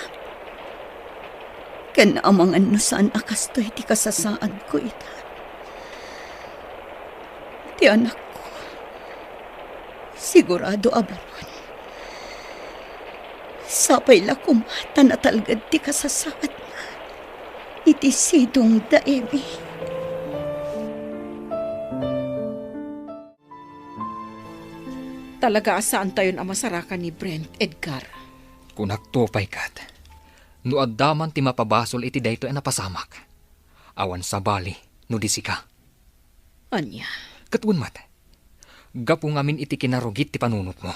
Speaker 4: Ken amangan no saan akastoy ti kasasaad ko ita. Ti anak ko. Sigurado abaron. Sapay la kumata na talgad ti kasasaad na. Iti sidong daebi.
Speaker 3: Talaga asaan tayo ang masarakan ni Brent, Edgar?
Speaker 2: Kunagtupay kat. No addaman ti mapabasol iti dayto ay napasamak. Awan sa bali, no disika.
Speaker 3: Anya?
Speaker 2: Katun mat. Gapu ngamin iti kinarugit ti panunot mo.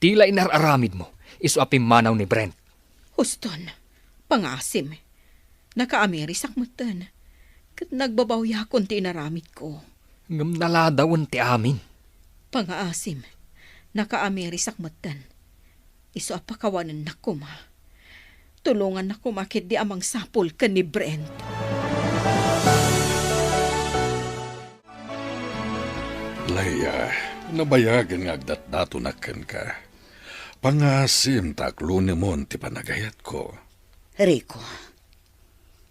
Speaker 2: Tila inararamid mo, iso apim manaw ni Brent.
Speaker 3: Huston, pangasim. Nakaamirisak mo tan. Kat nagbabawya kon ti inaramid ko.
Speaker 2: Ngam naladawon ti amin.
Speaker 3: Pangaasim, nakaamirisak mo tan. Iso apakawanan na kuma. Tulungan na kumakit di amang sapol ka ni Brent.
Speaker 9: Laya, nabayagan nga agdat-dato nakan ka. Pangasim taklo ni mon ti panagayat ko.
Speaker 4: Rico,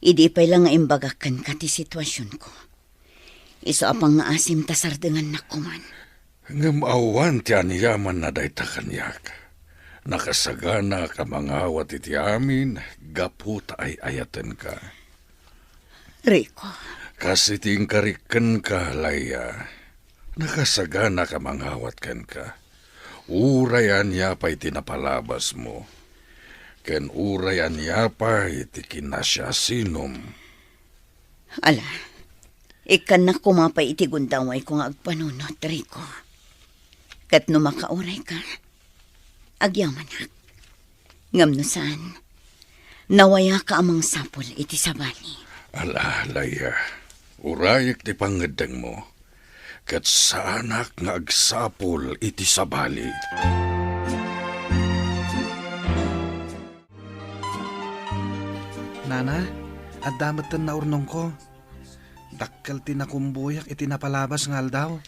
Speaker 4: idi pa'y lang nga imbagakan ka ti sitwasyon ko. Iso apang nga asim tasardengan na kuman.
Speaker 9: Ngam awan ti aniyaman na dayta kanyak. Nakasagana ka mga awat iti amin, gaputa ay ayatan ka.
Speaker 4: Rico.
Speaker 9: Kasi ting kariken ka, Laya. Nakasagana ka manghawat kan ka. Urayan niya pa'y tinapalabas mo. Ken urayan niya pa'y tikinasya sinom.
Speaker 4: Ala, ikan na kumapay iti gundaway kung agpanunot, Rico. Kat no makauray ka, agyamanak. Ngam no saan, nawaya ka amang sapol iti sabali.
Speaker 9: Ala, Laya, urayak ti pangadang mo. Kat saanak nga agsapol iti sabali.
Speaker 1: Nana, at damatan na urnong ko. Dakkal tinakumbuyak iti napalabas ngal daw.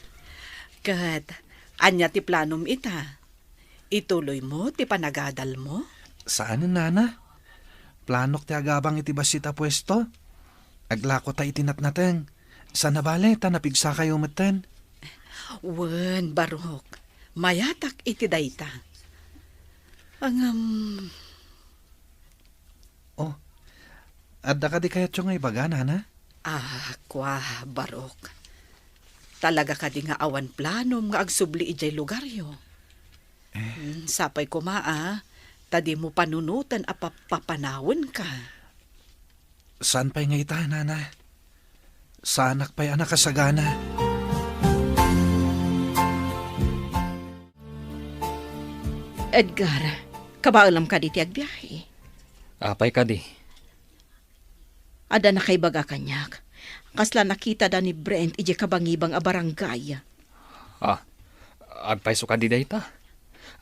Speaker 5: Kat, anya ti planom ita. Ituloy mo, ti panagadal mo.
Speaker 1: Saan nana? Planok ti agabang iti basita pwesto. Aglako ta itinatnateng. Sa nabale ta napigsa kayo maten.
Speaker 5: Wen, Barok. Mayatak iti dayta.
Speaker 1: Oh, adda ka di kaya tiyong ibaga, nana?
Speaker 5: Kwa, Barok. Talaga ka di nga awan planom nga agsubli ijay lugaryo. Sapay kumaa, tadi mo panunutan a papanawon ka.
Speaker 1: Saan pa'y nga ita, nana? Saanak pa'y anak kasagana.
Speaker 10: Edgar, kabaalam ka diti agbiyahe.
Speaker 2: Apay ka di.
Speaker 10: Ada na kay baga kanyak. Kasla nakita da ni Brent ije kabangibang a barangay.
Speaker 2: Agpayso ka di dayta.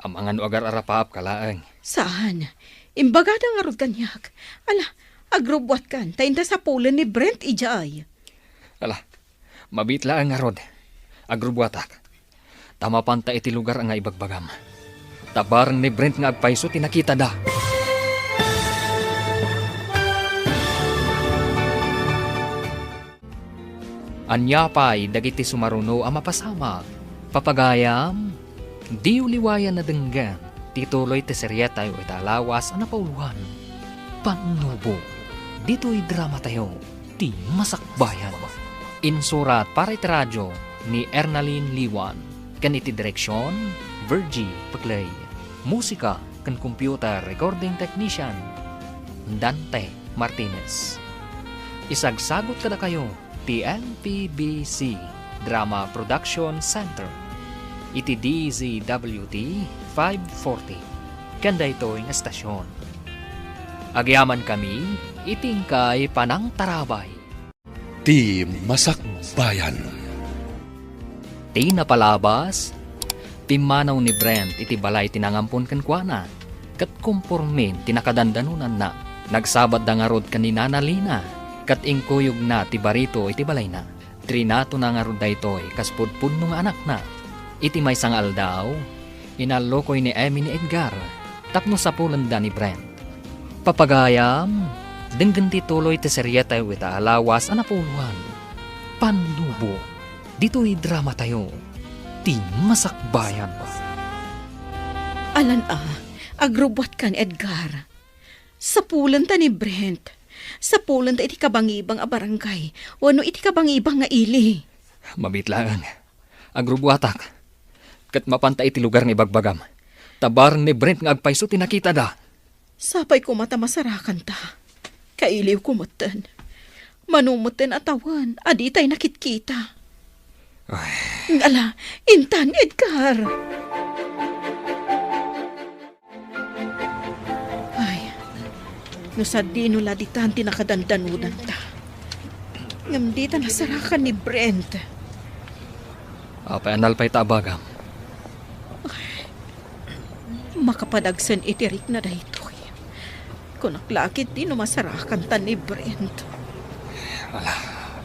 Speaker 2: Ang mga no agar arapaap kalaang.
Speaker 10: Saan? Imbaga da nga rod kanyak. Ala, agrobwat kan. Tainta sa pulen ni Brent ijay.
Speaker 2: Ala, mabitla ang arod. Agrubwatak. Tama panta iti lugar ang nga ibagbagam. Tabarang ni Brent nga agpayso tinakita da. Anya pa'y dagiti sumaruno ang mapasama. Papagayam, di uliwayan na denggan. Tituloy te serya tayo italawas ang napauluhan. Panubo, dito'y drama tayo. Di masakbayan. Insurat para iti radyo ni Ernaline Liwan. Kan iti direksyon, Virgie Paglay. Musika kan computer recording technician, Dante Martinez. Isagsagot kada kayo TNPBC Drama Production Center. Iti DZWT 540. Kanda ito'y nga estasyon. Agyaman kami, itingkay panang tarabay.
Speaker 9: Ti Masakbayan.
Speaker 2: Ti napalabas, timanaw ni Brent iti balay tinangampon kan kuana. Kat kumpurmin tinakadandanunan na. Nagsabat da nga rod kanina na Lina. Kat ingkuyog na ti barito iti balay na. Trinato na nga rod da ito'y kaspudpud nung anak na. Iti may sangal daw, inalokoy ni Emmy ni Edgar. Tapno sa pulanda ni Brent. Papagayam, denggan tituloy ti serya tayo ita alawas anapuluhan. Panlubo, dito'y drama tayo. Ti masakbayan.
Speaker 10: Alan agrobwat kan Edgar. Sa pulan ta ni Brent. Sa pulan ta iti kabangibang a barangay. Wano iti kabangibang nga ili.
Speaker 2: Mabitlaan. Agrubwatak. Kat mapanta iti lugar ni Bagbagam. Tabarang ni Brent nga agpayso tinakita da.
Speaker 10: Sapay ko mata masarakan ta. Kailiw ko matan. Manumutan atawan. Adi tay nakitkita. Ala, intan Edgar. Ay, nusad di nula di tanti nakadandanudan ta. Ngam di ta nasarakan ni Brent.
Speaker 2: Apay anal pa'y tabagam.
Speaker 10: Makapadagsan itirik na dahito. Kunaklakit di no masarakan ta ni Brent.
Speaker 2: Ala,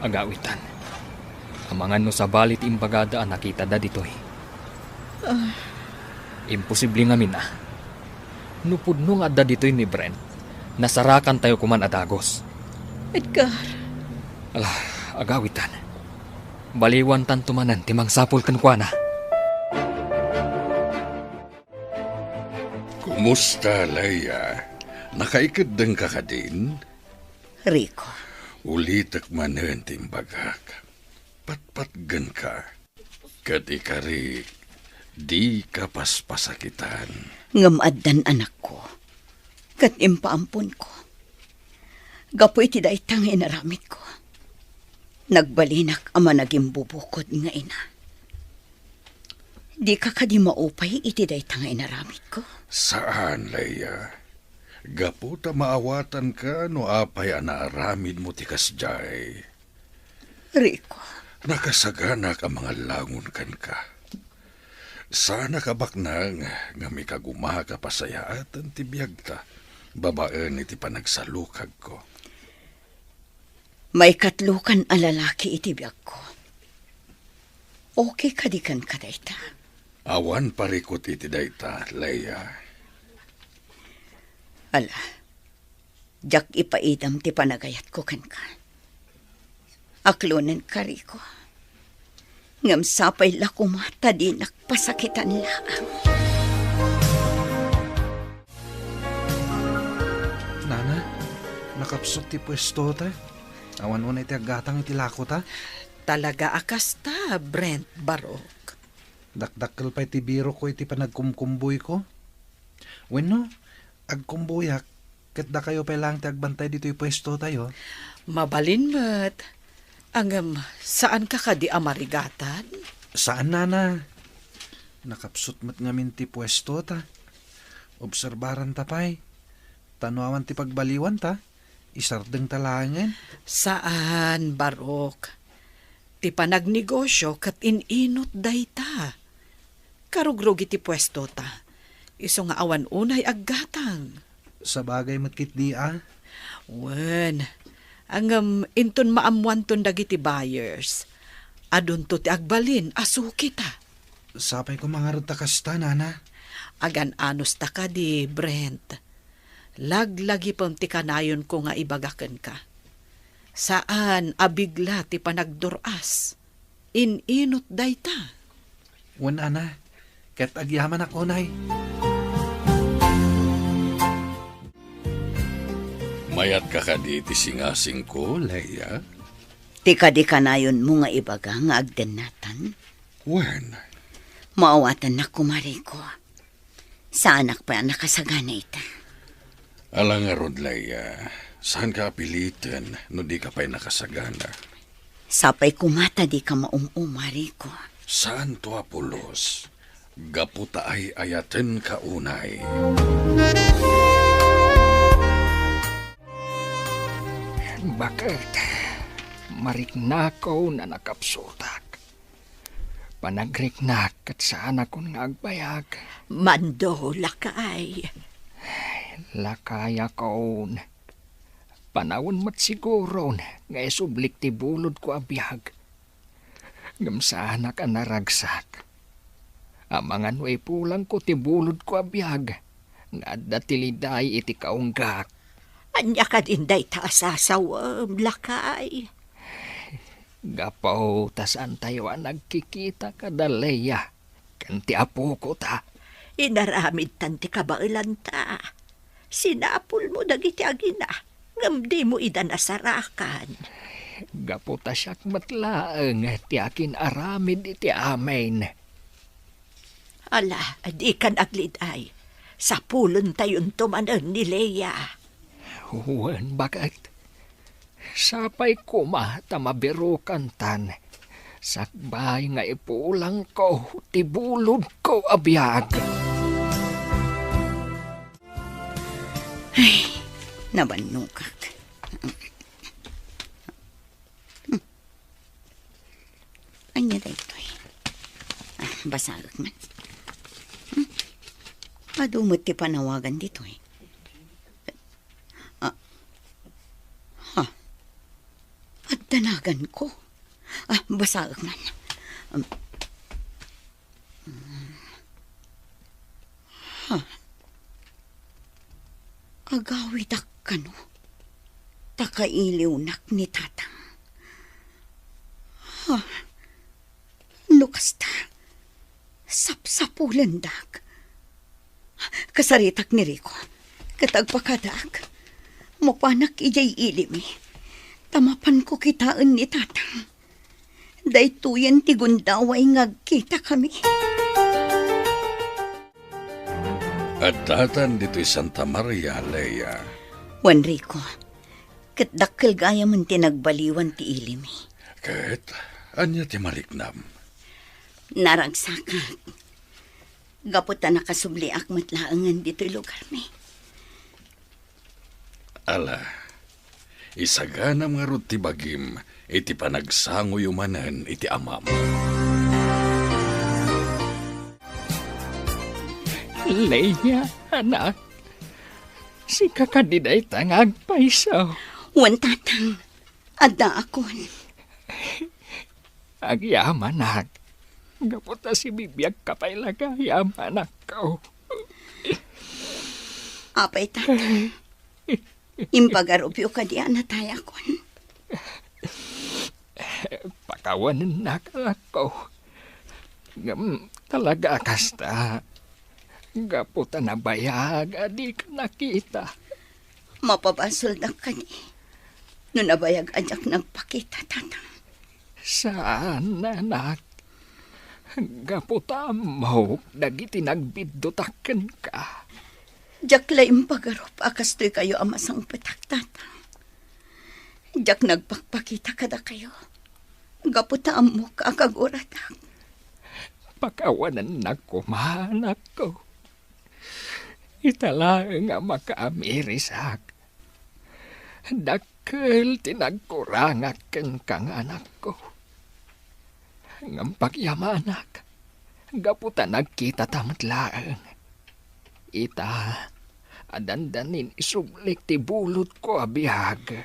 Speaker 2: agawitan. Ang mga no sa balit imbagada ang nakita da dito'y. Imposible nga mina. Nupudno nga da dito'y ni Brent. Nasarakan tayo kuman adagos.
Speaker 10: Edgar.
Speaker 2: Ala, agawitan. Baliwan tan tumanan timang sapol kan kuana.
Speaker 9: Kumusta, Laya? Nakaikad din ka din?
Speaker 4: Rico,
Speaker 9: Ulitak manen timbagak. Patpatgan ka. Kat ikari, di ka paspasakitan.
Speaker 6: Ngamaddan anak ko. Kat impaampon ko. Gapoy ti daitang inaramid ko. Nagbalinak ama naging bubukod nga ina. Di ka kadi maupay iti daitang inaramid ko.
Speaker 9: Saan, Leia? Gaputa maawatan ka no apay anaaramid mo ti kasjay.
Speaker 6: Rico,
Speaker 9: Nakasaganak ang mga langon kan ka. Sana kabaknang nga may kagumaha ka pasayaatan ti biyag ta. Babaan iti panagsalukag ko.
Speaker 6: may katlukan a lalaki iti biyag ko. Okay kadikan ka dayta.
Speaker 9: Awan parikot iti dayta, Leia.
Speaker 6: Ala, jak ipaidam ti panagayat ko kan ka. Aklunan ka, Rico. Ngam sapay lakumata di nakpasakitan laang.
Speaker 1: Nana, nakapsot ti pwesto ta. Awan mo na iti agatang iti lako ta.
Speaker 5: Talaga akas ta, Brent Barok.
Speaker 1: Dakdakkel pa iti biro ko iti panagkumkumbuy ko. Wenno, agkumbuyak, ket da kayo pa lang ti agbantay dito yung pwesto tayo.
Speaker 5: Mabalin met. Angam, saan ka kadi amarigatan?
Speaker 1: Saan, Nana? Nakapsot mat ngamin ti pwesto ta. Obserbaran ta pa'y. Tanuawan ti pagbaliwan ta. Isardeng talangan.
Speaker 5: Saan, Barok? Ti panagnegosyo kat ininot dayta. Karugrog iti pwesto ta. Iso nga awan unay aggatang.
Speaker 1: Sa bagay matkit di
Speaker 5: Wen, angam inton maamuanton dagiti buyers. Adun to ti agbalin, asuki ta.
Speaker 1: Sapay ko mangarod ta kasta, Nana.
Speaker 5: Agan anos ta ka di, Brent. Laglagi pang ti kanayon ko nga ibagaken ka. Saan abigla ti panagduras? Ininot dayta.
Speaker 1: Wan, Ana. Ket agyaman ako, Nay.
Speaker 9: Mayat ka kadi ti singasing ko, Leia.
Speaker 6: Tika di kanayon mo nga ibaga nga agdanatan.
Speaker 9: Wen,
Speaker 6: Maawatan na kumari ko. Sa anak pa nakasagana ita.
Speaker 9: alang nga rod, Leia. Saan ka apilitin no di ka pa'y nakasagana?
Speaker 6: Sapay kumata di ka maumumari ko.
Speaker 9: Saan to Apolos? Gaputa ay ayaten ka unay.
Speaker 2: Bakit? Mariknakaw na nakapsutak. Panagriknak at saan ako nga agbayag.
Speaker 6: Mando, lakay.
Speaker 2: Lakaya kaon. Panawon mat siguro nga isublik ti bulod ko abiyag. Ngamsana ka naragsak. Amangan way pulang ko ti bulod ko abiyag. Nga datiliday iti kaunggak.
Speaker 6: Anya ka din day taasasawam, lakay.
Speaker 2: Gapaw tasan tayo nagkikita ka daleya. Kanti apo ko ta.
Speaker 6: Inaramid tanti kabailan ta. Sinapul mo dagiti agina. Ngam di mo idanasarakan.
Speaker 2: Gaputa siyak matlaang ti akin aramid iti amen.
Speaker 6: Ala, di kan agliday. Sa pulon tayon tumanan ni Leia.
Speaker 2: Huwan bakit? Sapay ko tamabirukan tan. Sakbay nga ipulang ko, tibulod ko abiyag.
Speaker 6: Ay, nabanukak. Anya da ito eh. Basagak man. Madumot ti panawagan dito eh. At danagan ko. Basagak man. Agawidak ka no. Takailiwnak ni tatang. Nukasta. Sapsapulandak. Kasaritak ni Rico. Katagpakadak. Mupanak ijay ilimi. Tamapan ko kitaan ni tatang.
Speaker 4: Daytoyan ti gundaway ngagkita kami.
Speaker 9: At datan dito'y Santa Maria, Leia.
Speaker 4: Juan Rico, katdakkel gaya man tinagbaliwan ti ilimi.
Speaker 9: Ket, anya ti maliknam.
Speaker 4: Naragsakak. Gaputa nakasubli akmat laangan dito'y lugar mi.
Speaker 9: Ala, isaganam nga rod ti bagim, iti panagsango yumanan iti amam.
Speaker 2: Leia, anak. Si kakadiday tangag paisaw.
Speaker 4: Wan tatang, adda akon.
Speaker 2: Agyaman, anak. Gaputa si bibiyag kapailaga, yaman ako.
Speaker 4: Apay tatang, impagarupyo ka di anatay akon.
Speaker 2: Pakawanan na ako. Talaga kasta. Gaputa na bayag, adi ka nakita.
Speaker 4: Mapabasol na ka ni. No nabayag ajak nagpakita, tatang.
Speaker 2: Saan, anak? Gaputa mo, dagiti nagbiddotaken ka.
Speaker 4: Jak laing pagarup, akastoy kayo amasang petak, tatang. Jak nagpakpakita kada kayo. Gaputa mo kakaguratak.
Speaker 2: Pakawanan na kumahanak ko. Italang nga makaamirisak. Dakkel tinagkurangaken kang anak ko. Ngam pagyamanak, gaputa nagkita tamatlaang. Ita, adandanin isublik ti bulot ko abihag.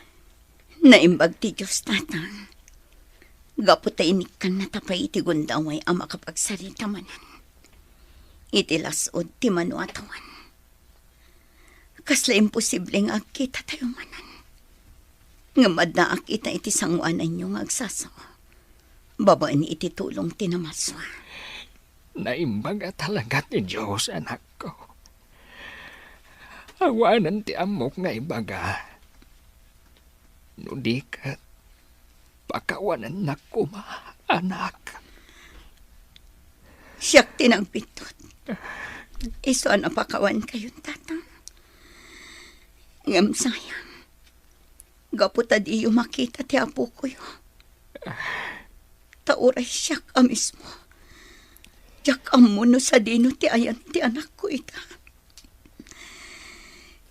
Speaker 4: Naimbag ti Diyos, tatang. Gaputa inikan na tapay iti gundaway ang makapagsarita manan. Iti lasod ti manuatawan. Kasla imposibleng agkita tayo manan. Ngamad na akita iti sanguanan nyo agsasawa. Babaan iti tulong tinamaswa.
Speaker 2: Naimbaga talaga ti Diyos, anak ko. Awanan ti amok nga ibaga. Nudikat, pakawanan na kuma, anak.
Speaker 4: Siyak tinagpitot. Iso na pakawan kayo, tatang. Ngam sayang. Gaputa di yung makita ti apo ko yun. Tauray siyak mismo. Jak amuno sa dino ti ayan ti anak ko ita.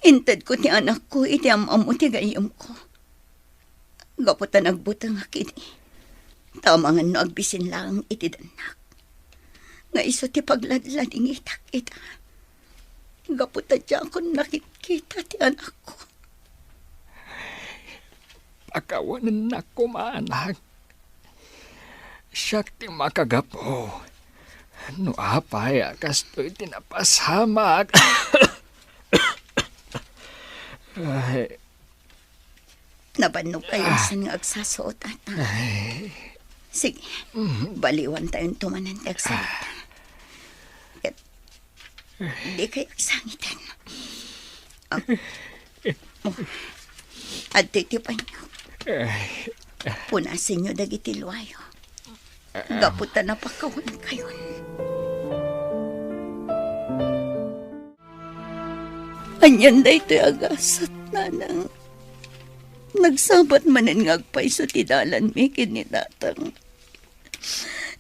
Speaker 4: Intad ko ti anak ko iti amamu ti gayam ko. Gaputa nagbutang akini. Tamangan no agbisin lang iti danak. Nga iso ti pagladlading itak ita. Gaputa di ako nakikita ti anak ko.
Speaker 2: Pakawanan na kumanak. Siyak ti makagapo. No apay akastoy tinapasamak. Ay.
Speaker 4: Nabanog kayo sa nga agsasuot, tatang. Sige, baliwan tayong tumanan ti agsalita. Di kayo agsangitan. At titipan nyo. Punasin nyo dagiti luwayo. Gaputa na pakawan kayo. Anyan da ito'y agasat, nanang. Nagsabat manen ngagpay sa tidalan mi kinidatang.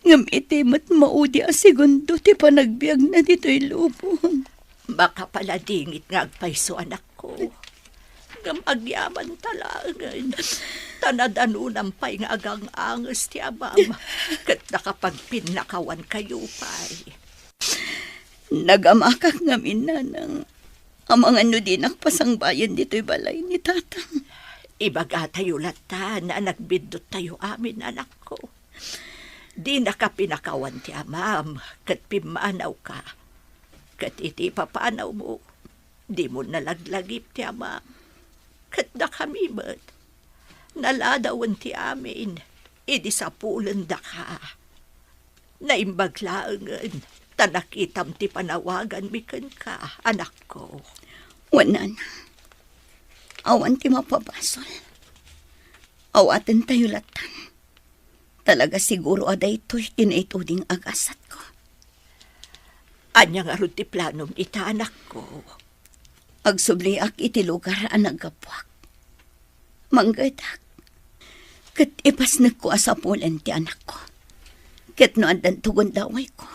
Speaker 4: Ngam itimat maudi a segundo ti panagbiag na dito'y lubong.
Speaker 6: Baka pala dingit ngagpay so anak ko. Ngam agyaman talangan. Tanadanunang pa'y nga agang angas ti amam. Kat nakapagpinakawan kayo pa'y.
Speaker 4: Nagamakak ngamin, nanang. Amang ano din pasangbayan dito'y balay ni tatang.
Speaker 6: Ibaga tayo lata na nagbidot tayo amin, anak ko. Di nakapinakawan ti amam, kat pimanaw ka. Kat iti papanaw mo, di mo nalaglagip ti amam. Kat na kami ba't, naladawan ti amin, idi sa pulan da ka. Naimbaglaangan, tanakitam ti panawagan mikan ka, anak ko.
Speaker 4: Wanan. Awan ti mapabasol. Awaten tayo latan. Talaga siguro aday ito'y tinaituding agasat ko.
Speaker 6: Anya nga ron ti planom ita anak ko.
Speaker 4: Agsubliak iti lugar ang naggapuak. Manggadak. Kat ipas nagkuasapulan ti anak ko. Kat no andan tugon daway ko.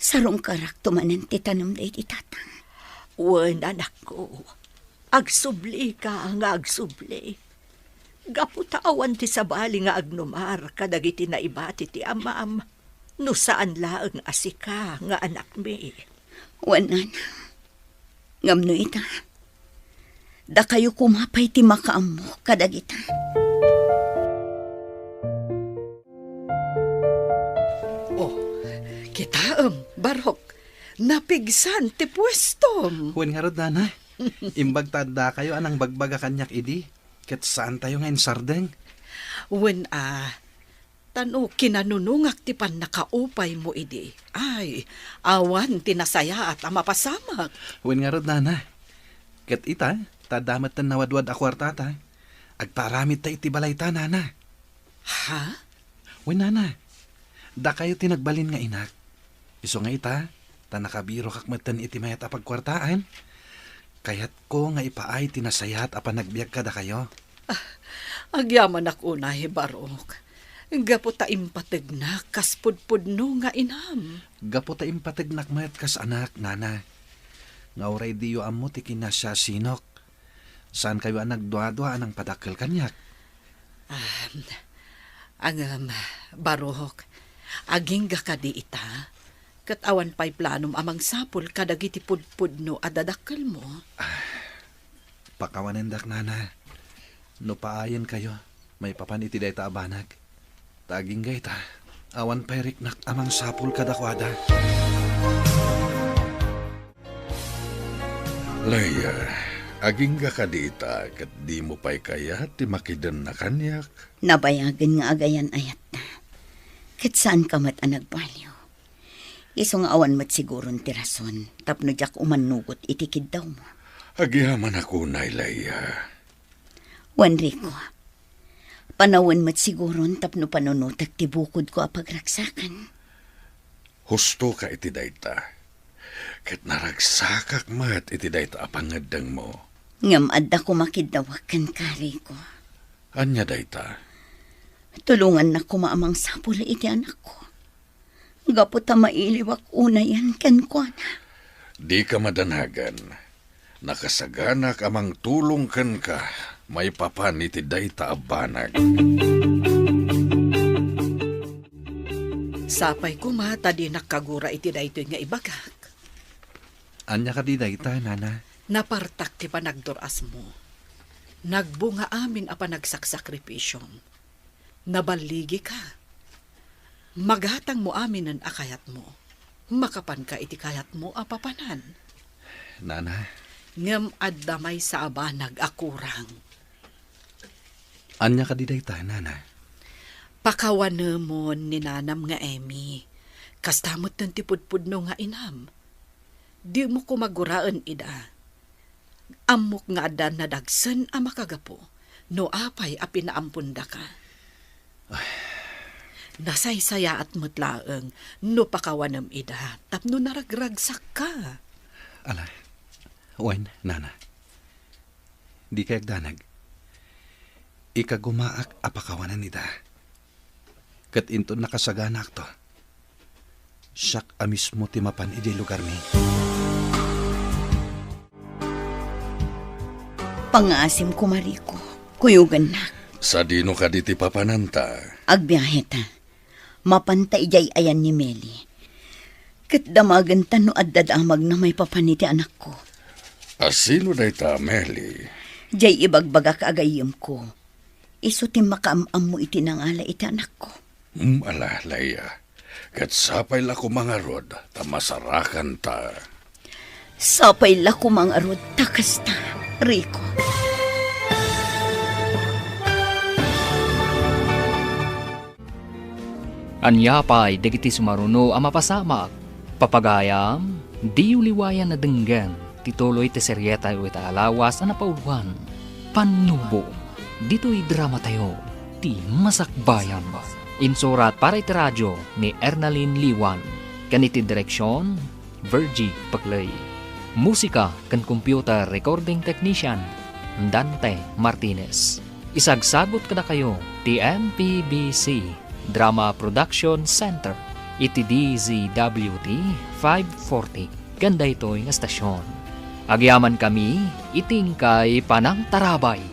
Speaker 4: Sarong karak tumanan ti tanom day ti tatang.
Speaker 6: Wen anak ko. Agsubli ka nga agsubli. Gaputawan ti sabali nga agnumar kadagiti na ibati ti amam. No saan laeng asika nga anak mi.
Speaker 4: Wanan. Ngamno ita. Da kayo kumapay ti makaam mo kadagita.
Speaker 5: Kitaem, Barok. Napigsan ti pwestom.
Speaker 1: Wen nga rod, nanay. Imbag tanda kayo anang bagbaga kanyak idi. Ket saan tayo ngayon sardeng?
Speaker 5: Wen tano kinanunungak ti pan nakaupay mo idi. Ay, awan tinasaya at amapasamak.
Speaker 1: Wen nga rod, nanay. Ket ita, tadamat tan nawadwad a kwartata. Agparamid ta iti balay ta, nana.
Speaker 5: Ha?
Speaker 1: Wen, nana. Da kayo tinagbalin nga inak. Iso nga ita, ta nakabiro kakmatan iti mayat apag kwartaan. Kayat ko nga ipaay tinasayat apan nagbiag ka da kayo.
Speaker 5: Agyaman ako na, Barok. Gapo ta impateg na, kas pudpudno nga inam.
Speaker 1: Gapo ta impateg nakmayat kas anak, nana. Nga oray diyo amo ti kinasya sinok. Saan kayo ang nagdwa-dwa anang padakkel kanyak?
Speaker 5: Barok, aging ka di ita. Kat awan pa'y planom amang sapul kadagiti pudpudno adadakkel mo.
Speaker 1: Pakawanendak, nana. No paayan kayo, may papaniti day ta abanag. Taging gay ta, awan pa'y riknak amang sapul kadakwada.
Speaker 9: Leia, aging ka dita kat di mo pa'y kaya ti makidan na kanyak.
Speaker 4: Nabayagan nga agayan ayat na. Kat saan ka mat anagbaliw? Iso nga awan mat siguron ti rason. Tapno jak umanugot itikid daw mo.
Speaker 9: Agyaman ako na, Leia.
Speaker 4: Juan Rico, panawan mat siguron tapno panunutak ti bukod ko apagragsakan.
Speaker 9: Husto ka iti dayta. Kat naragsakak mat iti dayta apangadang mo.
Speaker 4: Ngam adda ko makidawakan ka, Rico.
Speaker 9: Anya dayta?
Speaker 4: Tulungan na ko maamang sapul iti anak ko. Gapo ta mailiwak una yan ken ko na.
Speaker 9: Di ka madanagan. Nakasaganak amang tulong kan ka. May papan iti dayta abanag.
Speaker 5: Sapay ko mata di nakagura iti daytoy nga ibagak.
Speaker 1: Anya ka di dayta, nana.
Speaker 5: Napartak ti panagduras mo. Nagbunga amin a panagsakripisyon. Nabaligi ka. Maghatang mo amin ang akayat mo. Makapan ka iti kayat mo apapanan.
Speaker 1: Nana.
Speaker 5: Ngem addamay sa abanag akurang.
Speaker 1: Anya ka di dayta, nana.
Speaker 5: Pakawanemon ni nanam nga Emi. Kastamot ng tipudpudno nga inam. Di mo ko maguraan ida. Amok nga adan na dagsen a makagapo. No apay a pinaampunda ka. Nasaysaya at mutlaeng no pakawanam ida. Tapno naragragsak ka.
Speaker 1: Ala, Wen, nana. Di kayag danag. Ikagumaak apakawanan ida. Kat into nakasaganak to. Siyak amis mo timapan iti lugar mi.
Speaker 4: Pangaasim ko, Mariko. Kuyugan na.
Speaker 9: Sa dino ka diti papananta.
Speaker 4: Agbiyahe ta. Mapanta ijay ayan ni Meli. Kat damagan ta no addadamag na may papaniti anak ko.
Speaker 9: Asino dayta, Meli?
Speaker 4: Jay ibagbaga kaagayim ko. Iso ti makaamam mo iti nangala iti anak ko.
Speaker 9: Ala, Leia. Kat sapay la ko mga rod, tamasarakan ta.
Speaker 4: Sapay la ko mga rod, takas ta, Rico.
Speaker 2: Anyapay dagiti sumaruno ang mapasamak. Papagayam, di uliwayan na denggan. Tituloy ti seryeta iti alawas na napauluan. Panubo, dito'y drama tayo. Ti masakbayan ba? Insurat para iti radyo ni Ernalyn Liwan. Kaniti direksyon, Virgie Paglay. Musika kan computer recording technician, Dante Martinez. Isagsagot kada kayo, ti MPBC Drama Production Center, iti DZWT 540. Ganda ito yung estasyon. Agyaman kami, iting kay Panang Tarabay.